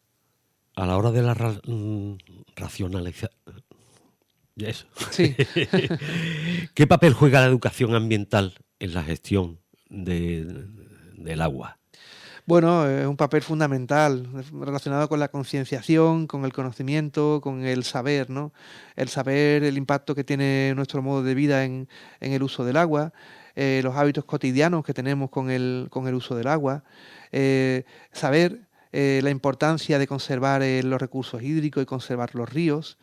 a la hora de la racionalización. Eso. Sí. ¿Qué papel juega la educación ambiental en la gestión del agua? Bueno, es un papel fundamental relacionado con la concienciación, con el conocimiento, con el saber, ¿no? El saber el impacto que tiene nuestro modo de vida en el uso del agua, los hábitos cotidianos que tenemos con el uso del agua, saber la importancia de conservar los recursos hídricos y conservar los ríos,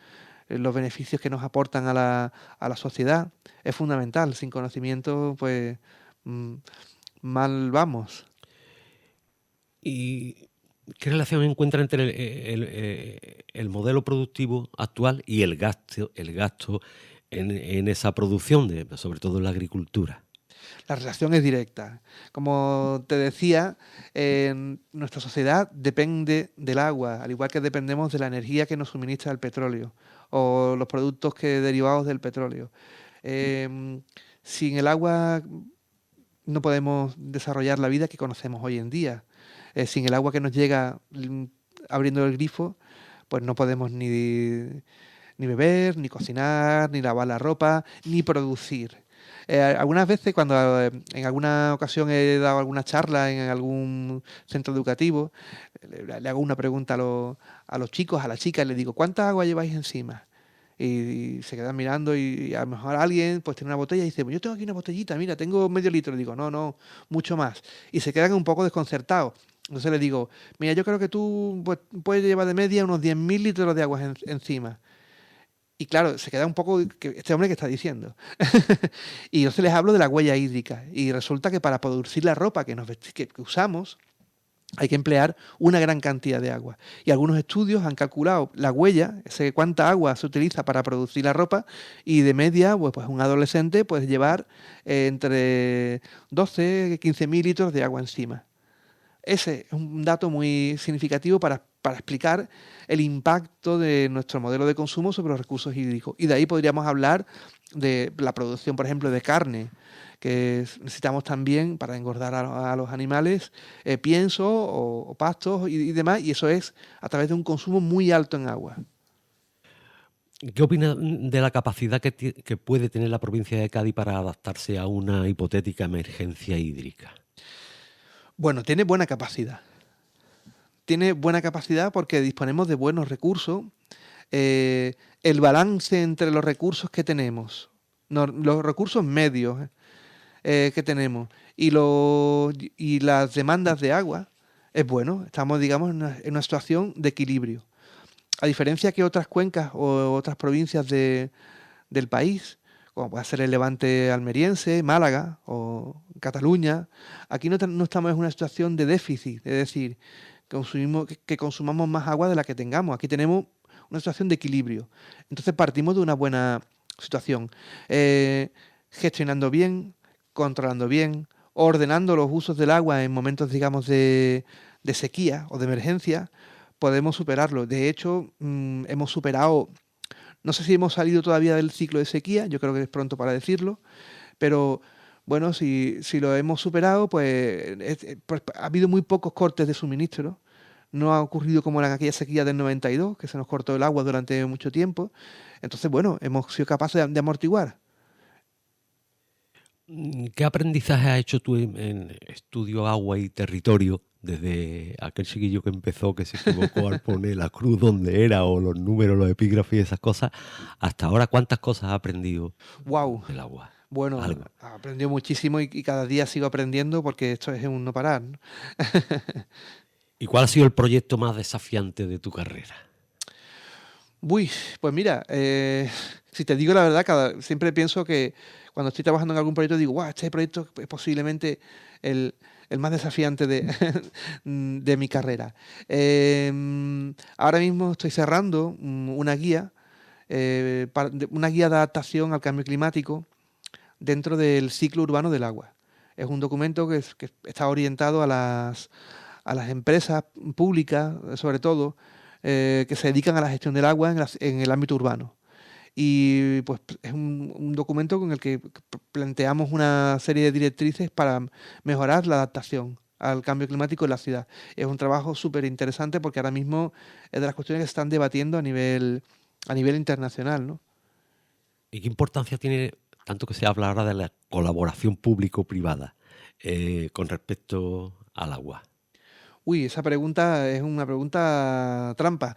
los beneficios que nos aportan a la sociedad, es fundamental. Sin conocimiento, pues mal vamos. ¿Y qué relación encuentra entre el modelo productivo actual y el gasto en esa producción, sobre todo en la agricultura? La relación es directa. Como te decía, nuestra sociedad depende del agua, al igual que dependemos de la energía que nos suministra el petróleo o los productos derivados del petróleo. Sin el agua no podemos desarrollar la vida que conocemos hoy en día. Sin el agua que nos llega abriendo el grifo, pues no podemos ni beber, ni cocinar, ni lavar la ropa, ni producir. Algunas veces, cuando en alguna ocasión he dado alguna charla en algún centro educativo, le hago una pregunta a los chicos, a las chicas, y les digo, ¿cuánta agua lleváis encima? Y se quedan mirando y a lo mejor alguien pues tiene una botella y dice, pues yo tengo aquí una botellita, mira, tengo medio litro. Y digo, no, mucho más. Y se quedan un poco desconcertados. Entonces les digo, mira, yo creo que tú pues, puedes llevar de media unos 10.000 litros de agua encima. Y claro, se queda un poco, ¿este hombre qué está diciendo? Y yo se les hablo de la huella hídrica. Y resulta que para producir la ropa que usamos, hay que emplear una gran cantidad de agua. Y algunos estudios han calculado la huella, cuánta agua se utiliza para producir la ropa, y de media, pues un adolescente puede llevar entre 12 y 15.000 litros de agua encima. Ese es un dato muy significativo para explicar el impacto de nuestro modelo de consumo sobre los recursos hídricos. Y de ahí podríamos hablar de la producción, por ejemplo, de carne, que necesitamos también para engordar a los animales pienso o pastos y demás, y eso es a través de un consumo muy alto en agua. ¿Qué opina de la capacidad que puede tener la provincia de Cádiz para adaptarse a una hipotética emergencia hídrica? Bueno, tiene buena capacidad. Tiene buena capacidad porque disponemos de buenos recursos. El balance entre los recursos que tenemos, los recursos medios que tenemos y las demandas de agua es bueno. Estamos, digamos, en una situación de equilibrio. A diferencia que otras cuencas o otras provincias del país, como puede ser el Levante almeriense, Málaga o Cataluña, aquí no estamos en una situación de déficit, es decir, que consumamos más agua de la que tengamos. Aquí tenemos una situación de equilibrio. Entonces partimos de una buena situación. Gestionando bien, controlando bien, ordenando los usos del agua en momentos, digamos, de sequía o de emergencia, podemos superarlo. De hecho, hemos superado, no sé si hemos salido todavía del ciclo de sequía, yo creo que es pronto para decirlo, pero bueno, si lo hemos superado, pues ha habido muy pocos cortes de suministro. No ha ocurrido como en aquella sequía del 92, que se nos cortó el agua durante mucho tiempo. Entonces, bueno, hemos sido capaces de amortiguar. ¿Qué aprendizaje has hecho tú en estudio agua y territorio desde aquel chiquillo que empezó, que se equivocó al poner la cruz donde era o los números, los epígrafes y esas cosas, hasta ahora cuántas cosas has aprendido del agua? Bueno, Algo. aprendió muchísimo y cada día sigo aprendiendo porque esto es un no parar, ¿no? ¿Y cuál ha sido el proyecto más desafiante de tu carrera? Uy, pues mira, si te digo la verdad, siempre pienso que cuando estoy trabajando en algún proyecto digo, wow, este proyecto es posiblemente el más desafiante de mi carrera. Ahora mismo estoy cerrando una guía de adaptación al cambio climático dentro del ciclo urbano del agua. Es un documento que está orientado a las empresas públicas, sobre todo, que se dedican a la gestión del agua en el ámbito urbano. Y pues es un documento con el que planteamos una serie de directrices para mejorar la adaptación al cambio climático en la ciudad. Es un trabajo súper interesante porque ahora mismo es de las cuestiones que se están debatiendo a nivel internacional, ¿no? ¿Y qué importancia tiene, tanto que se habla ahora de la colaboración público-privada con respecto al agua? Uy, esa pregunta es una pregunta trampa.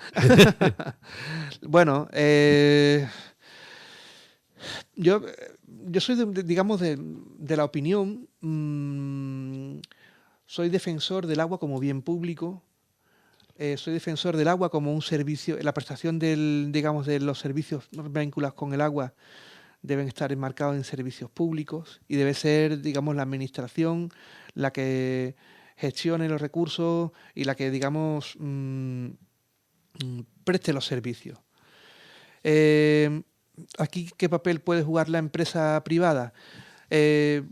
Bueno, yo, yo soy, digamos, de la opinión, soy defensor del agua como bien público, soy defensor del agua como un servicio, la prestación digamos, de los servicios vinculados con el agua deben estar enmarcados en servicios públicos y debe ser, digamos, la administración la que gestione los recursos y la que, digamos, preste los servicios. Eh, Aquí, ¿qué papel puede jugar la empresa privada? Eh,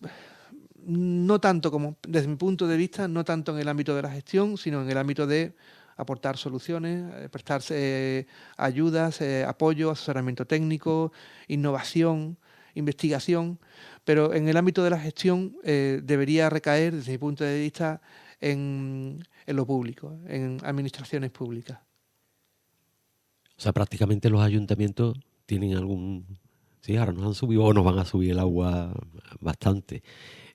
no tanto como, desde mi punto de vista, no tanto en el ámbito de la gestión, sino en el ámbito de aportar soluciones, prestarse ayudas, apoyo, asesoramiento técnico, innovación, investigación, pero en el ámbito de la gestión debería recaer, desde mi punto de vista, en lo público, en administraciones públicas. O sea, prácticamente los ayuntamientos tienen algún... Sí, ahora nos han subido o nos van a subir el agua bastante.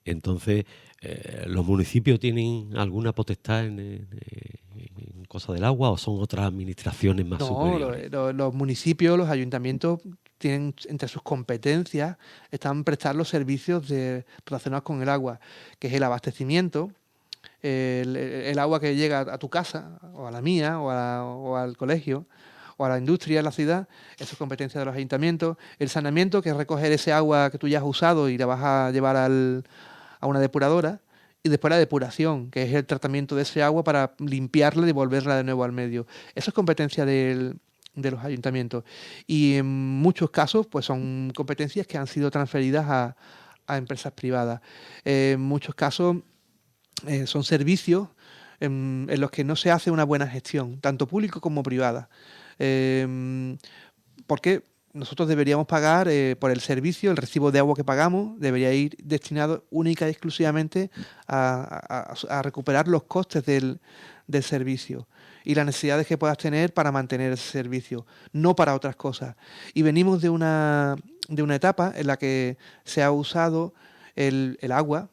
Entonces, ¿los municipios tienen alguna potestad en cosa del agua o son otras administraciones más No, superiores? los municipios, los ayuntamientos tienen entre sus competencias, están prestar los servicios relacionados con el agua, que es el abastecimiento, el agua que llega a tu casa, o a la mía, o al colegio, o a la industria de la ciudad, eso es competencia de los ayuntamientos. El saneamiento, que es recoger ese agua que tú ya has usado y la vas a llevar a una depuradora. Y después la depuración, que es el tratamiento de ese agua para limpiarla y devolverla de nuevo al medio. Eso es competencia de los ayuntamientos. Y en muchos casos, pues son competencias que han sido transferidas a empresas privadas. En muchos casos son servicios en los que no se hace una buena gestión, tanto público como privada. Porque nosotros deberíamos pagar por el servicio, el recibo de agua que pagamos debería ir destinado única y exclusivamente a recuperar los costes del servicio y las necesidades que puedas tener para mantener ese servicio, no para otras cosas. Y venimos de una etapa en la que se ha usado el agua,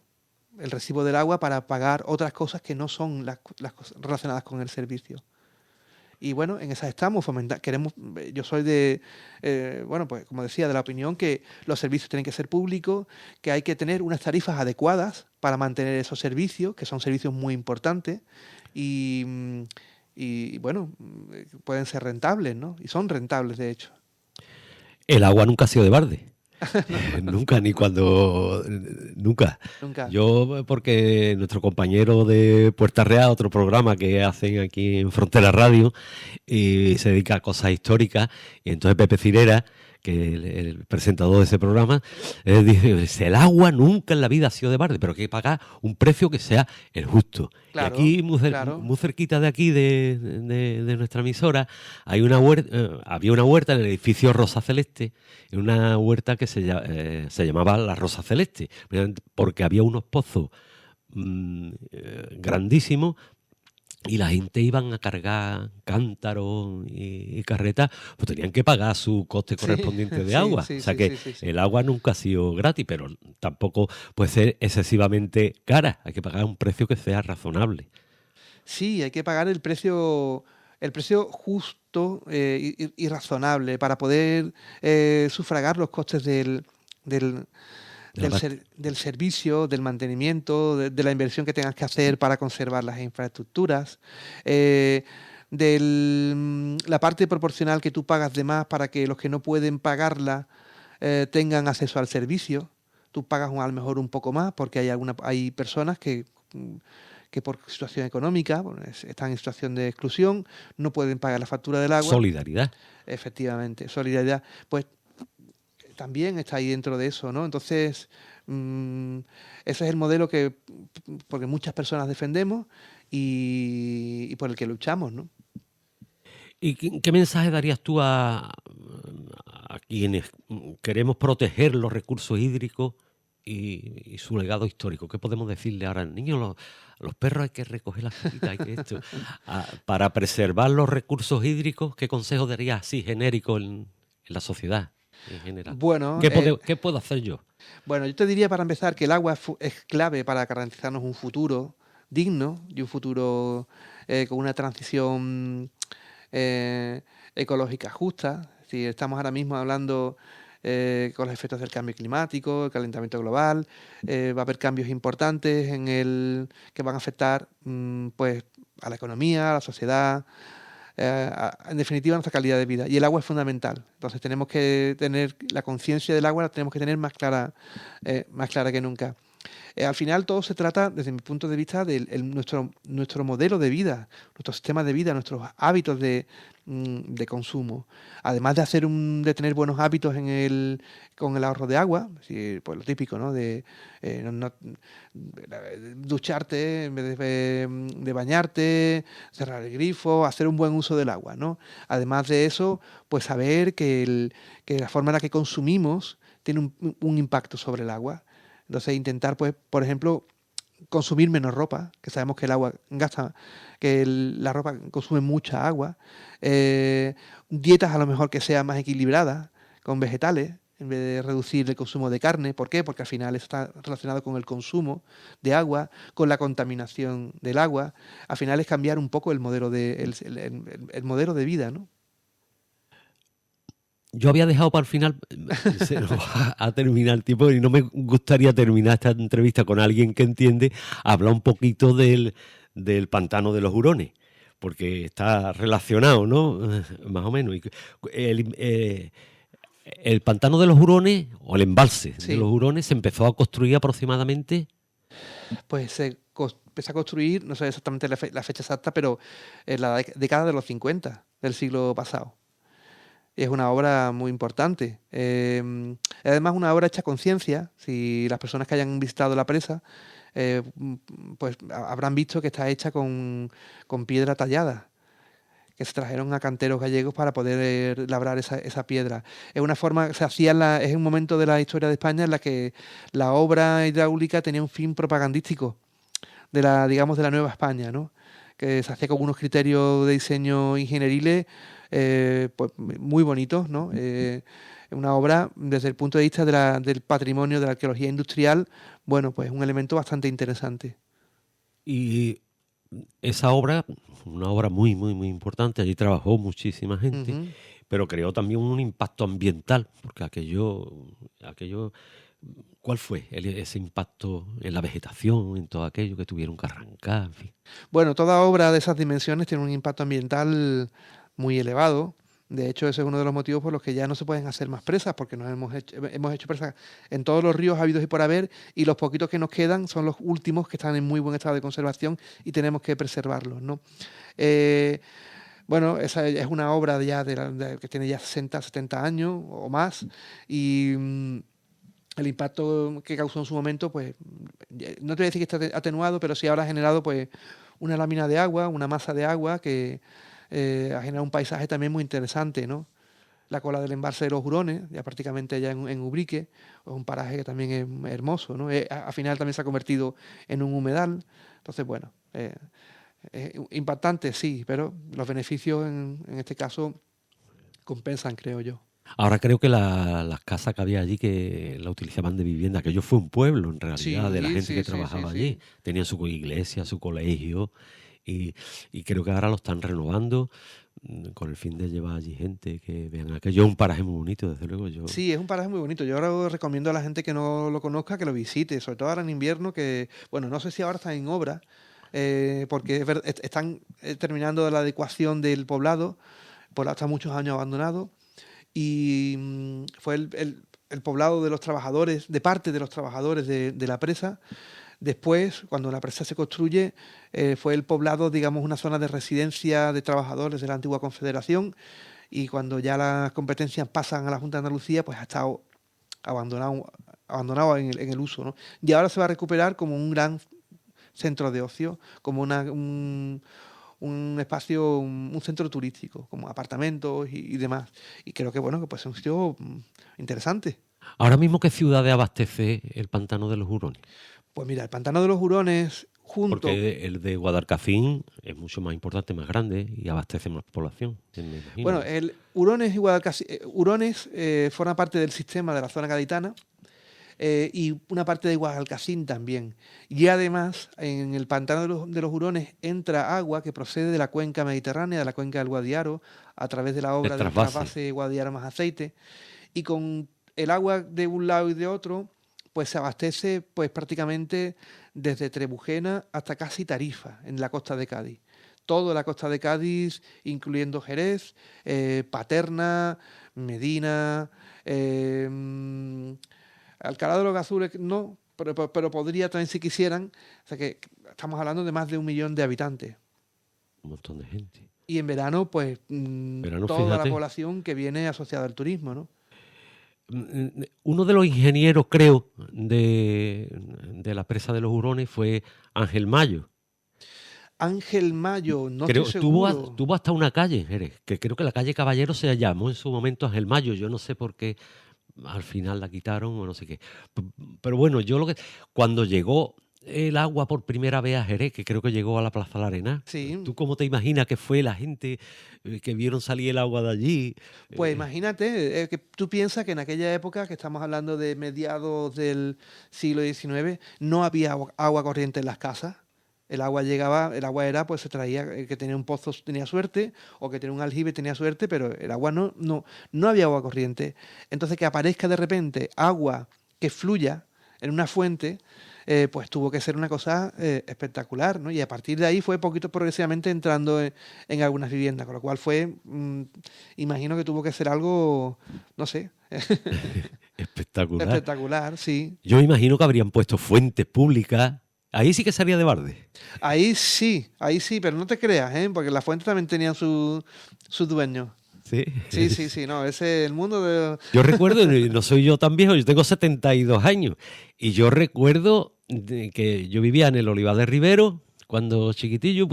el recibo del agua, para pagar otras cosas que no son las cosas relacionadas con el servicio. Y bueno, en esas estamos, yo soy bueno, pues como decía, de la opinión que los servicios tienen que ser públicos, que hay que tener unas tarifas adecuadas para mantener esos servicios, que son servicios muy importantes y bueno, pueden ser rentables, ¿no? Y son rentables, de hecho. El agua nunca ha sido de balde. Nunca, ni cuando... Nunca. Nunca. Yo, porque nuestro compañero de Puerta Real, otro programa que hacen aquí en Frontera Radio, y se dedica a cosas históricas, y entonces Pepe Cirera, que es el presentador de ese programa, dice, el agua nunca en la vida ha sido de balde, pero hay que pagar un precio que sea el justo. Claro, y aquí, claro. muy cerquita de aquí, de nuestra emisora, hay una huerta, había una huerta en el edificio Rosa Celeste, en una huerta que se llamaba la Rosa Celeste, porque había unos pozos grandísimos y la gente iban a cargar cántaros y carretas, pues tenían que pagar su coste correspondiente de agua. Sí, o sea sí, que sí. el agua nunca ha sido gratis, pero tampoco puede ser excesivamente cara. Hay que pagar un precio que sea razonable. Sí, hay que pagar el precio justo y razonable para poder sufragar los costes del servicio, del mantenimiento, de la inversión que tengas que hacer para conservar las infraestructuras, la parte proporcional que tú pagas de más para que los que no pueden pagarla tengan acceso al servicio. Tú pagas a lo mejor un poco más porque hay personas que por situación económica están en situación de exclusión, no pueden pagar la factura del agua. Solidaridad. Efectivamente, solidaridad. Pues también está ahí dentro de eso, ¿no? Entonces, ese es el modelo porque muchas personas defendemos y por el que luchamos, ¿no? ¿Y qué mensaje darías tú a quienes queremos proteger los recursos hídricos y su legado histórico. ¿Qué podemos decirle ahora al niño? Los perros hay que recoger las caquitas, hay que esto. Para preservar los recursos hídricos, ¿qué consejo daría así genérico en la sociedad en general? Bueno, ¿Qué puedo hacer yo? bueno, yo te diría para empezar que el agua es clave para garantizarnos un futuro digno y un futuro con una transición ecológica justa. Es decir, estamos ahora mismo hablando con los efectos del cambio climático, el calentamiento global, va a haber cambios importantes que van a afectar pues, a la economía, a la sociedad, en definitiva a nuestra calidad de vida. Y el agua es fundamental. Entonces tenemos que tener la conciencia del agua, la tenemos que tener más clara que nunca. Al final todo se trata, desde mi punto de vista, de nuestro modelo de vida, nuestro sistema de vida, nuestros hábitos de consumo. Además de tener buenos hábitos con el ahorro de agua, sí, pues lo típico, ¿no? De ducharte en vez de bañarte, cerrar el grifo, hacer un buen uso del agua, ¿no? Además de eso, pues saber que la forma en la que consumimos tiene un impacto sobre el agua. Entonces intentar, pues, por ejemplo, consumir menos ropa, que sabemos que el agua gasta, la ropa consume mucha agua. Dietas a lo mejor que sean más equilibradas, con vegetales, en vez de reducir el consumo de carne. ¿Por qué? Porque al final eso está relacionado con el consumo de agua, con la contaminación del agua. Al final es cambiar un poco el modelo el modelo de vida, ¿no? Yo había dejado para el final, se nos va a terminar el tiempo y no me gustaría terminar esta entrevista con alguien que entiende, hablar un poquito del pantano de los Hurones, porque está relacionado, ¿no? Más o menos. El pantano de los Hurones, o el embalse de los Hurones, se empezó a construir aproximadamente... Pues se empezó a construir, no sé exactamente la fecha exacta, pero en la década de los 50 del siglo pasado. Es una obra muy importante. Además, una obra hecha con ciencia. Si las personas que hayan visitado la presa, pues habrán visto que está hecha con piedra tallada, que se trajeron a canteros gallegos para poder labrar esa piedra. Es una forma, se hacía es un momento de la historia de España en la que la obra hidráulica tenía un fin propagandístico digamos, de la Nueva España, ¿no? Que se hacía con unos criterios de diseño ingenieriles pues muy bonitos, ¿no? Una obra, desde el punto de vista del patrimonio de la arqueología industrial, bueno, pues un elemento bastante interesante. Y esa obra, una obra muy, muy, muy importante, allí trabajó muchísima gente, pero creó también un impacto ambiental, porque aquello ¿cuál fue ese impacto en la vegetación, en todo aquello que tuvieron que arrancar? En fin. Bueno, toda obra de esas dimensiones tiene un impacto ambiental muy elevado. De hecho, ese es uno de los motivos por los que ya no se pueden hacer más presas, porque hemos hecho presas en todos los ríos habidos y por haber, y los poquitos que nos quedan son los últimos que están en muy buen estado de conservación y tenemos que preservarlos, ¿no? Bueno, esa es una obra ya que tiene ya 60, 70 años o más, y el impacto que causó en su momento, pues, no te voy a decir que está atenuado, pero sí ahora ha generado, pues, una lámina de agua, una masa de agua que ha generado un paisaje también muy interesante, ¿no? La cola del embalse de los Hurones, ya prácticamente ya en Ubrique, es un paraje que también es hermoso, ¿no? Al final también se ha convertido en un humedal. Entonces, bueno, impactante, sí, pero los beneficios en este caso compensan, creo yo. Ahora creo que las casas que había allí que la utilizaban de vivienda, aquello fue un pueblo en realidad, de la gente que trabajaba allí. Tenían su iglesia, su colegio, y creo que ahora lo están renovando con el fin de llevar allí gente que vean aquello. Es un paraje muy bonito, desde luego. Sí, es un paraje muy bonito. Yo ahora recomiendo a la gente que no lo conozca que lo visite, sobre todo ahora en invierno, que, bueno, no sé si ahora está en obra, porque están terminando la adecuación del poblado, hasta muchos años abandonado. Y fue el poblado de los trabajadores, de parte de los trabajadores de la presa. Después, cuando la presa se construye, fue el poblado, digamos, una zona de residencia de trabajadores de la antigua Confederación, y cuando ya las competencias pasan a la Junta de Andalucía, pues ha estado abandonado en el uso, ¿no? Y ahora se va a recuperar como un gran centro de ocio, como un espacio, un centro turístico, como apartamentos y demás. Y creo que, bueno, que puede ser un sitio interesante. Ahora mismo, ¿qué ciudades abastece el pantano de los Hurones? Pues mira, el pantano de los Hurones, junto. Porque el de Guadalcacín es mucho más importante, más grande y abastece más población, me imagino, Bueno, ¿no? el Hurones, Hurones forma parte del sistema de la zona gaditana y una parte de Guadalcacín también. Y además, en el pantano de los Hurones entra agua que procede de la cuenca mediterránea, de la cuenca del Guadiaro, a través de la De obra del trasvase. trasvase Guadiaro más aceite. Y con el agua de un lado y de otro, pues se abastece pues prácticamente desde Trebujena hasta casi Tarifa, en la costa de Cádiz. Toda la costa de Cádiz, incluyendo Jerez, Paterna, Medina, Alcalá de los Azules, no, pero podría también si quisieran. O sea que estamos hablando de más de 1 millón de habitantes. Un montón de gente. Y en verano, pues Pero no, toda la fíjate. población que viene asociada al turismo, ¿no? Uno de los ingenieros, creo, de la presa de los Hurones fue Ángel Mayo. Ángel Mayo, no estoy Creo, seguro. tuvo hasta una calle en Jerez, que creo que la calle Caballero se llamó en su momento Ángel Mayo. Yo no sé por qué al final la quitaron o no sé qué. P- Pero bueno, cuando llegó el agua por primera vez a Jerez, que creo que llegó a la Plaza de la Arena, Sí, ¿tú cómo te imaginas que fue la gente que vieron salir el agua de allí? pues Eh, imagínate, que tú piensas que en aquella época, que estamos hablando de mediados del siglo XIX, no había agua corriente en las casas. El agua llegaba, el agua era, pues se traía, el que tenía un pozo tenía suerte, o que tenía un aljibe tenía suerte, pero el agua no había agua corriente. Entonces que aparezca de repente agua que fluya en una fuente, pues tuvo que ser una cosa espectacular, ¿no? Y a partir de ahí fue poquito progresivamente entrando en algunas viviendas, con lo cual fue, imagino que tuvo que ser algo, no sé, Espectacular. espectacular, sí. Yo me imagino que habrían puesto fuentes públicas. Ahí sí que salía de Barde. Ahí sí, pero no te creas, ¿eh? Porque las fuentes también tenían sus dueños. Sí. Sí, sí, sí, no, ese el mundo de... Yo recuerdo, y no soy yo tan viejo, yo tengo 72 años, y yo recuerdo que yo vivía en el Olivar de Rivero, cuando chiquitillo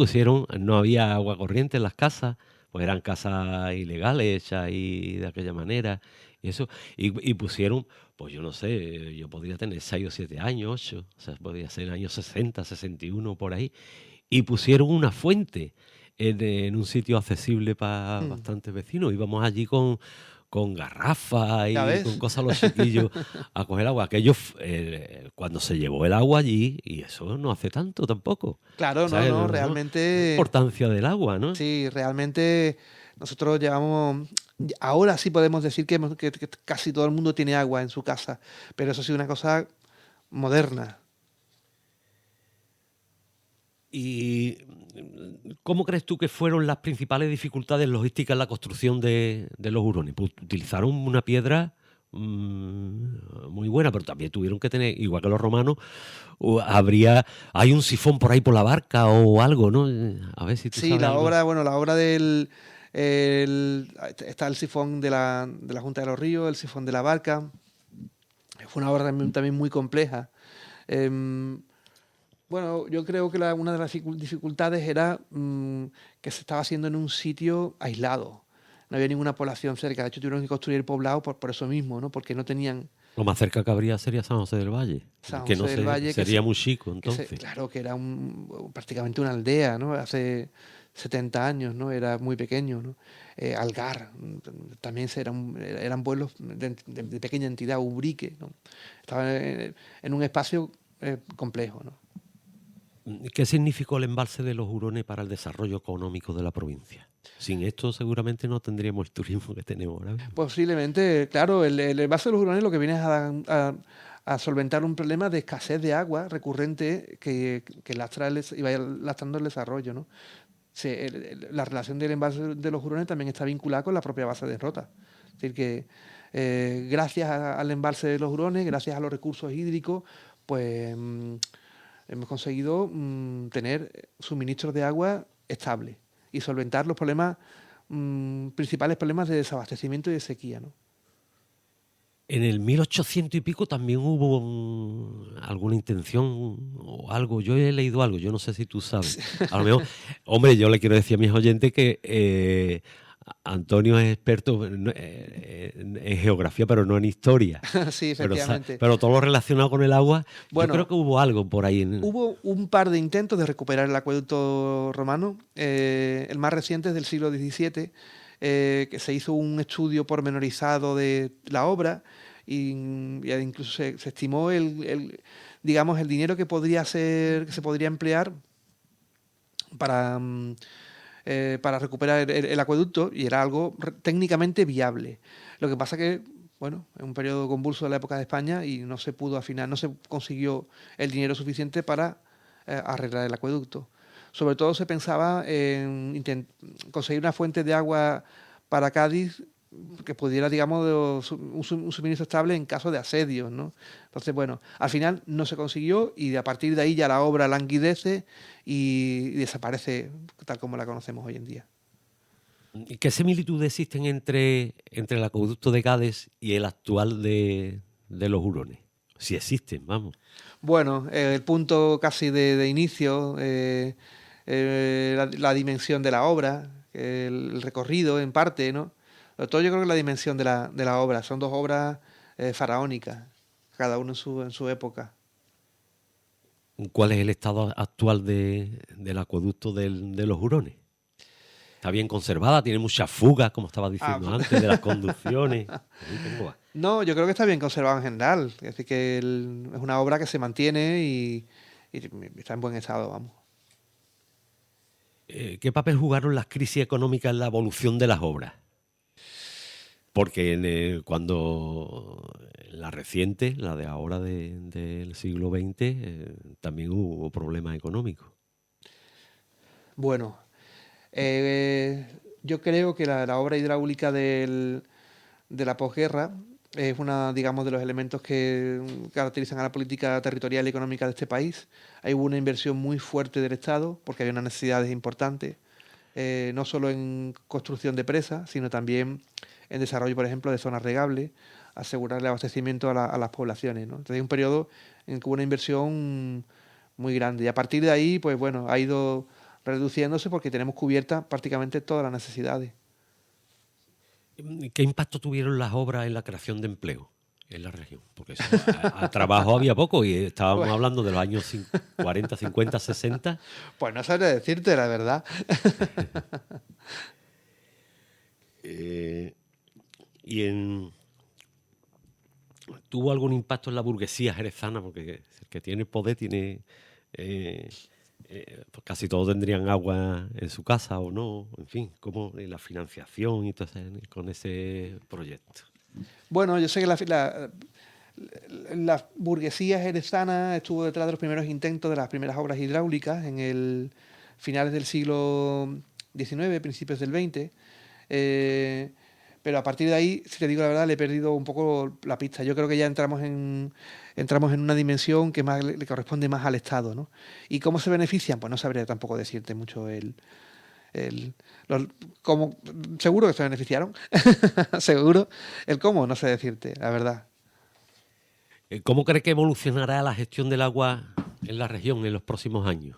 no había agua corriente en las casas, pues eran casas ilegales hechas ahí de aquella manera, y pusieron, pues yo no sé, yo podría tener 6 o 7 años, 8, o sea, podría ser años 60, 61 por ahí, y pusieron una fuente en un sitio accesible para Mm, bastantes vecinos. Íbamos allí con garrafas ¿ya y con ves? cosas los chiquillos a coger agua. Cuando se llevó el agua allí, y eso no hace tanto tampoco. Claro, no, ¿Sabes? no, La realmente, importancia del agua, ¿no? sí, realmente nosotros llevamos, ahora sí podemos decir que casi todo el mundo tiene agua en su casa, pero eso sí una cosa moderna. ¿Y cómo crees tú que fueron las principales dificultades logísticas en la construcción de los hurones? Pues utilizaron una piedra muy buena, pero también tuvieron que tener, igual que los romanos, hay un sifón por ahí por la barca o algo, ¿no? A ver si tú Sí, sabes la algo. obra, bueno, la obra está el sifón de la Junta de los Ríos, el sifón de la Barca. Fue una obra también muy compleja. Em, bueno, yo creo que una de las dificultades era que se estaba haciendo en un sitio aislado. No había ninguna población cerca. De hecho, tuvieron que construir el poblado por eso mismo, ¿no? Porque no tenían Lo más cerca que habría sería San José del Valle, San que no José del sé, Valle, sería muy chico entonces. claro, que era prácticamente una aldea, ¿no? Hace 70 años, ¿no? Era muy pequeño, ¿no? Algar, también eran pueblos de pequeña entidad, Ubrique, ¿no? Estaban en un espacio complejo, ¿no? ¿Qué significó el embalse de los Hurones para el desarrollo económico de la provincia? Sin esto seguramente no tendríamos el turismo que tenemos ahora mismo. Posiblemente, claro, el vaso de los hurones lo que viene es a solventar un problema de escasez de agua recurrente que iba lastrando el desarrollo, ¿no? La relación del embalse de los hurones también está vinculada con la propia base de Rota. Es decir, que gracias al embalse de los hurones, gracias a los recursos hídricos, pues hemos conseguido tener suministros de agua estables y solventar los problemas, principales problemas de desabastecimiento y de sequía, ¿no? En el 1800 y pico también hubo alguna intención o algo. Yo he leído algo, yo no sé si tú sabes. A lo mejor, hombre, yo le quiero decir a mis oyentes que Antonio es experto en geografía, pero no en historia. Sí, efectivamente. Pero todo lo relacionado con el agua, Bueno, yo creo que hubo algo por ahí. Hubo un par de intentos de recuperar el acueducto romano. El más reciente es del siglo XVII, que se hizo un estudio pormenorizado de la obra y incluso se estimó digamos, el dinero que se podría emplear para recuperar el acueducto, y era algo técnicamente viable. Lo que pasa que, bueno, es un periodo convulso de la época de España y no se pudo afinar, no se consiguió el dinero suficiente para arreglar el acueducto. Sobre todo se pensaba en conseguir una fuente de agua para Cádiz que pudiera, digamos, un suministro estable en caso de asedios, ¿no? Entonces, bueno, al final no se consiguió y a partir de ahí ya la obra languidece y desaparece tal como la conocemos hoy en día. ¿Qué similitudes existen entre el acueducto de Cádiz y el actual de los Hurones? Si existen, vamos. Bueno, el punto casi de inicio, la dimensión de la obra, el recorrido en parte, ¿no? Sobre todo yo creo que la dimensión de la obra. Son dos obras faraónicas, cada uno en su época. ¿Cuál es el estado actual del acueducto de los Hurones? ¿Está bien conservada? ¿Tiene muchas fugas, como estaba diciendo antes, de las conducciones? No, yo creo que está bien conservado en general. Es decir, que es una obra que se mantiene y está en buen estado, vamos. ¿Qué papel jugaron las crisis económicas en la evolución de las obras? Porque cuando la reciente, la de ahora del siglo XX, también hubo problemas económicos. Bueno, yo creo que la obra hidráulica de la posguerra es una, digamos, de los elementos que caracterizan a la política territorial y económica de este país. Hay una inversión muy fuerte del Estado porque hay unas necesidades importantes, no solo en construcción de presas, sino también en desarrollo, por ejemplo, de zonas regables, asegurar el abastecimiento a las poblaciones, ¿no? Entonces hay un periodo en que hubo una inversión muy grande y a partir de ahí, pues bueno, ha ido reduciéndose porque tenemos cubiertas prácticamente todas las necesidades. ¿Qué impacto tuvieron las obras en la creación de empleo en la región? Porque a trabajo había poco y estábamos hablando de los años 40, 50, 60. Pues no sabría decirte la verdad. ¿Tuvo algún impacto en la burguesía jerezana? Porque el que tiene poder tiene... pues casi todos tendrían agua en su casa o no, en fin, como la financiación y todo con ese proyecto. Bueno, yo sé que la burguesía jerezana estuvo detrás de los primeros intentos de las primeras obras hidráulicas en el finales del siglo XIX, principios del XX. Pero a partir de ahí, si te digo la verdad, le he perdido un poco la pista. Yo creo que ya entramos en una dimensión que más le corresponde más al Estado, ¿no? ¿Y cómo se benefician? Pues no sabría tampoco decirte mucho cómo. Seguro que se beneficiaron, seguro. El cómo, no sé decirte, la verdad. ¿Cómo cree que evolucionará la gestión del agua en la región en los próximos años?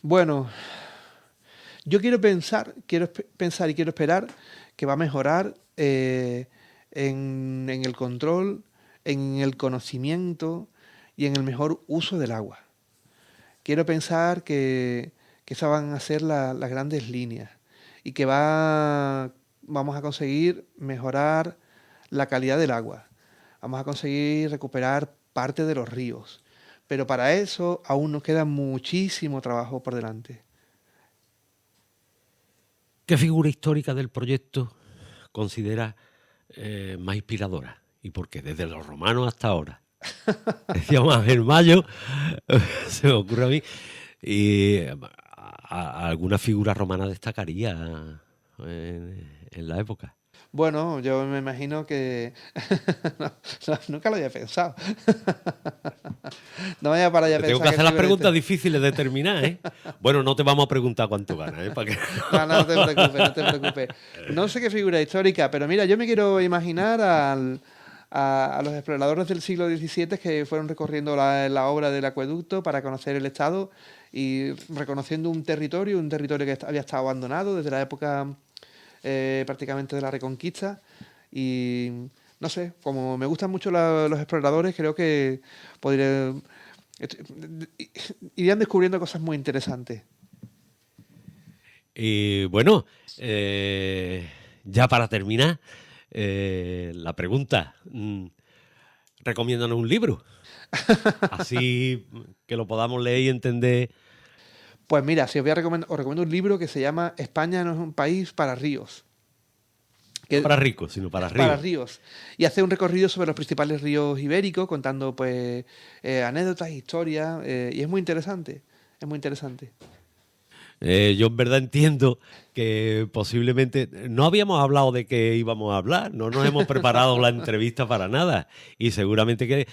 Bueno, yo quiero pensar y quiero esperar que va a mejorar en el control, en el conocimiento y en el mejor uso del agua. Quiero pensar que esas van a ser las grandes líneas y que vamos a conseguir mejorar la calidad del agua. Vamos a conseguir recuperar parte de los ríos. Pero para eso aún nos queda muchísimo trabajo por delante. ¿Qué figura histórica del proyecto considera más inspiradora? ¿Y por qué? Desde los romanos hasta ahora. Decíamos Ángel Mayo, se me ocurre a mí, y alguna figura romana destacaría en la época. Bueno, yo me imagino que... nunca lo había pensado. No vaya para allá a pensar. Tengo que hacer las preguntas difíciles de terminar, ¿eh? Bueno, no te vamos a preguntar cuánto ganas, ¿eh? ¿Para qué? No te preocupes, no te preocupes. No sé qué figura histórica, pero mira, yo me quiero imaginar a los exploradores del siglo XVII que fueron recorriendo la obra del acueducto para conocer el estado y reconociendo un territorio que había estado abandonado desde la época prácticamente de la Reconquista. Y no sé, como me gustan mucho los exploradores, creo que irían descubriendo cosas muy interesantes. Y bueno, ya para terminar, la pregunta, recomiéndanos un libro, así que lo podamos leer y entender. Pues mira, si os recomiendo un libro que se llama España no es un país para ríos. No para ricos, sino para ríos. Para ríos. Y hace un recorrido sobre los principales ríos ibéricos, contando pues anécdotas, historias, y es muy interesante. Es muy interesante. Yo en verdad entiendo que posiblemente no habíamos hablado de qué íbamos a hablar, no nos hemos preparado la entrevista para nada y seguramente que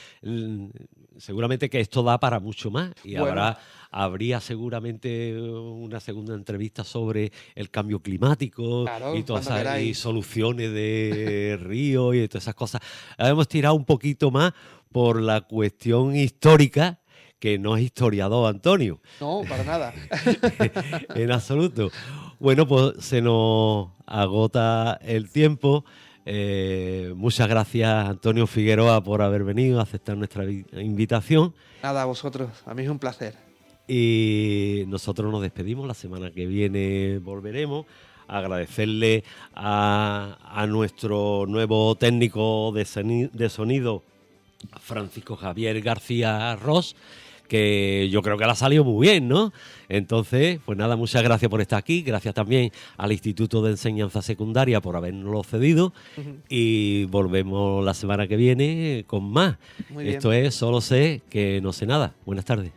esto da para mucho más y Bueno. habría seguramente una segunda entrevista sobre el cambio climático, Claro, y todas cuando esas y queráis. soluciones de ríos y todas esas cosas. Hemos tirado un poquito más por la cuestión histórica, que no es historiador, Antonio. No, para nada. En absoluto. Bueno, pues se nos agota el tiempo. Muchas gracias, Antonio Figueroa, por haber venido a aceptar nuestra invitación. Nada, a vosotros. A mí es un placer. Y nosotros nos despedimos. La semana que viene volveremos. Agradecerle a nuestro nuevo técnico de sonido, Francisco Javier García Ross, que yo creo que le ha salido muy bien, ¿no? Entonces, pues nada, muchas gracias por estar aquí, gracias también al Instituto de Enseñanza Secundaria por habernoslo cedido y volvemos la semana que viene con más. Muy bien. Esto es Solo sé que no sé nada. Buenas tardes.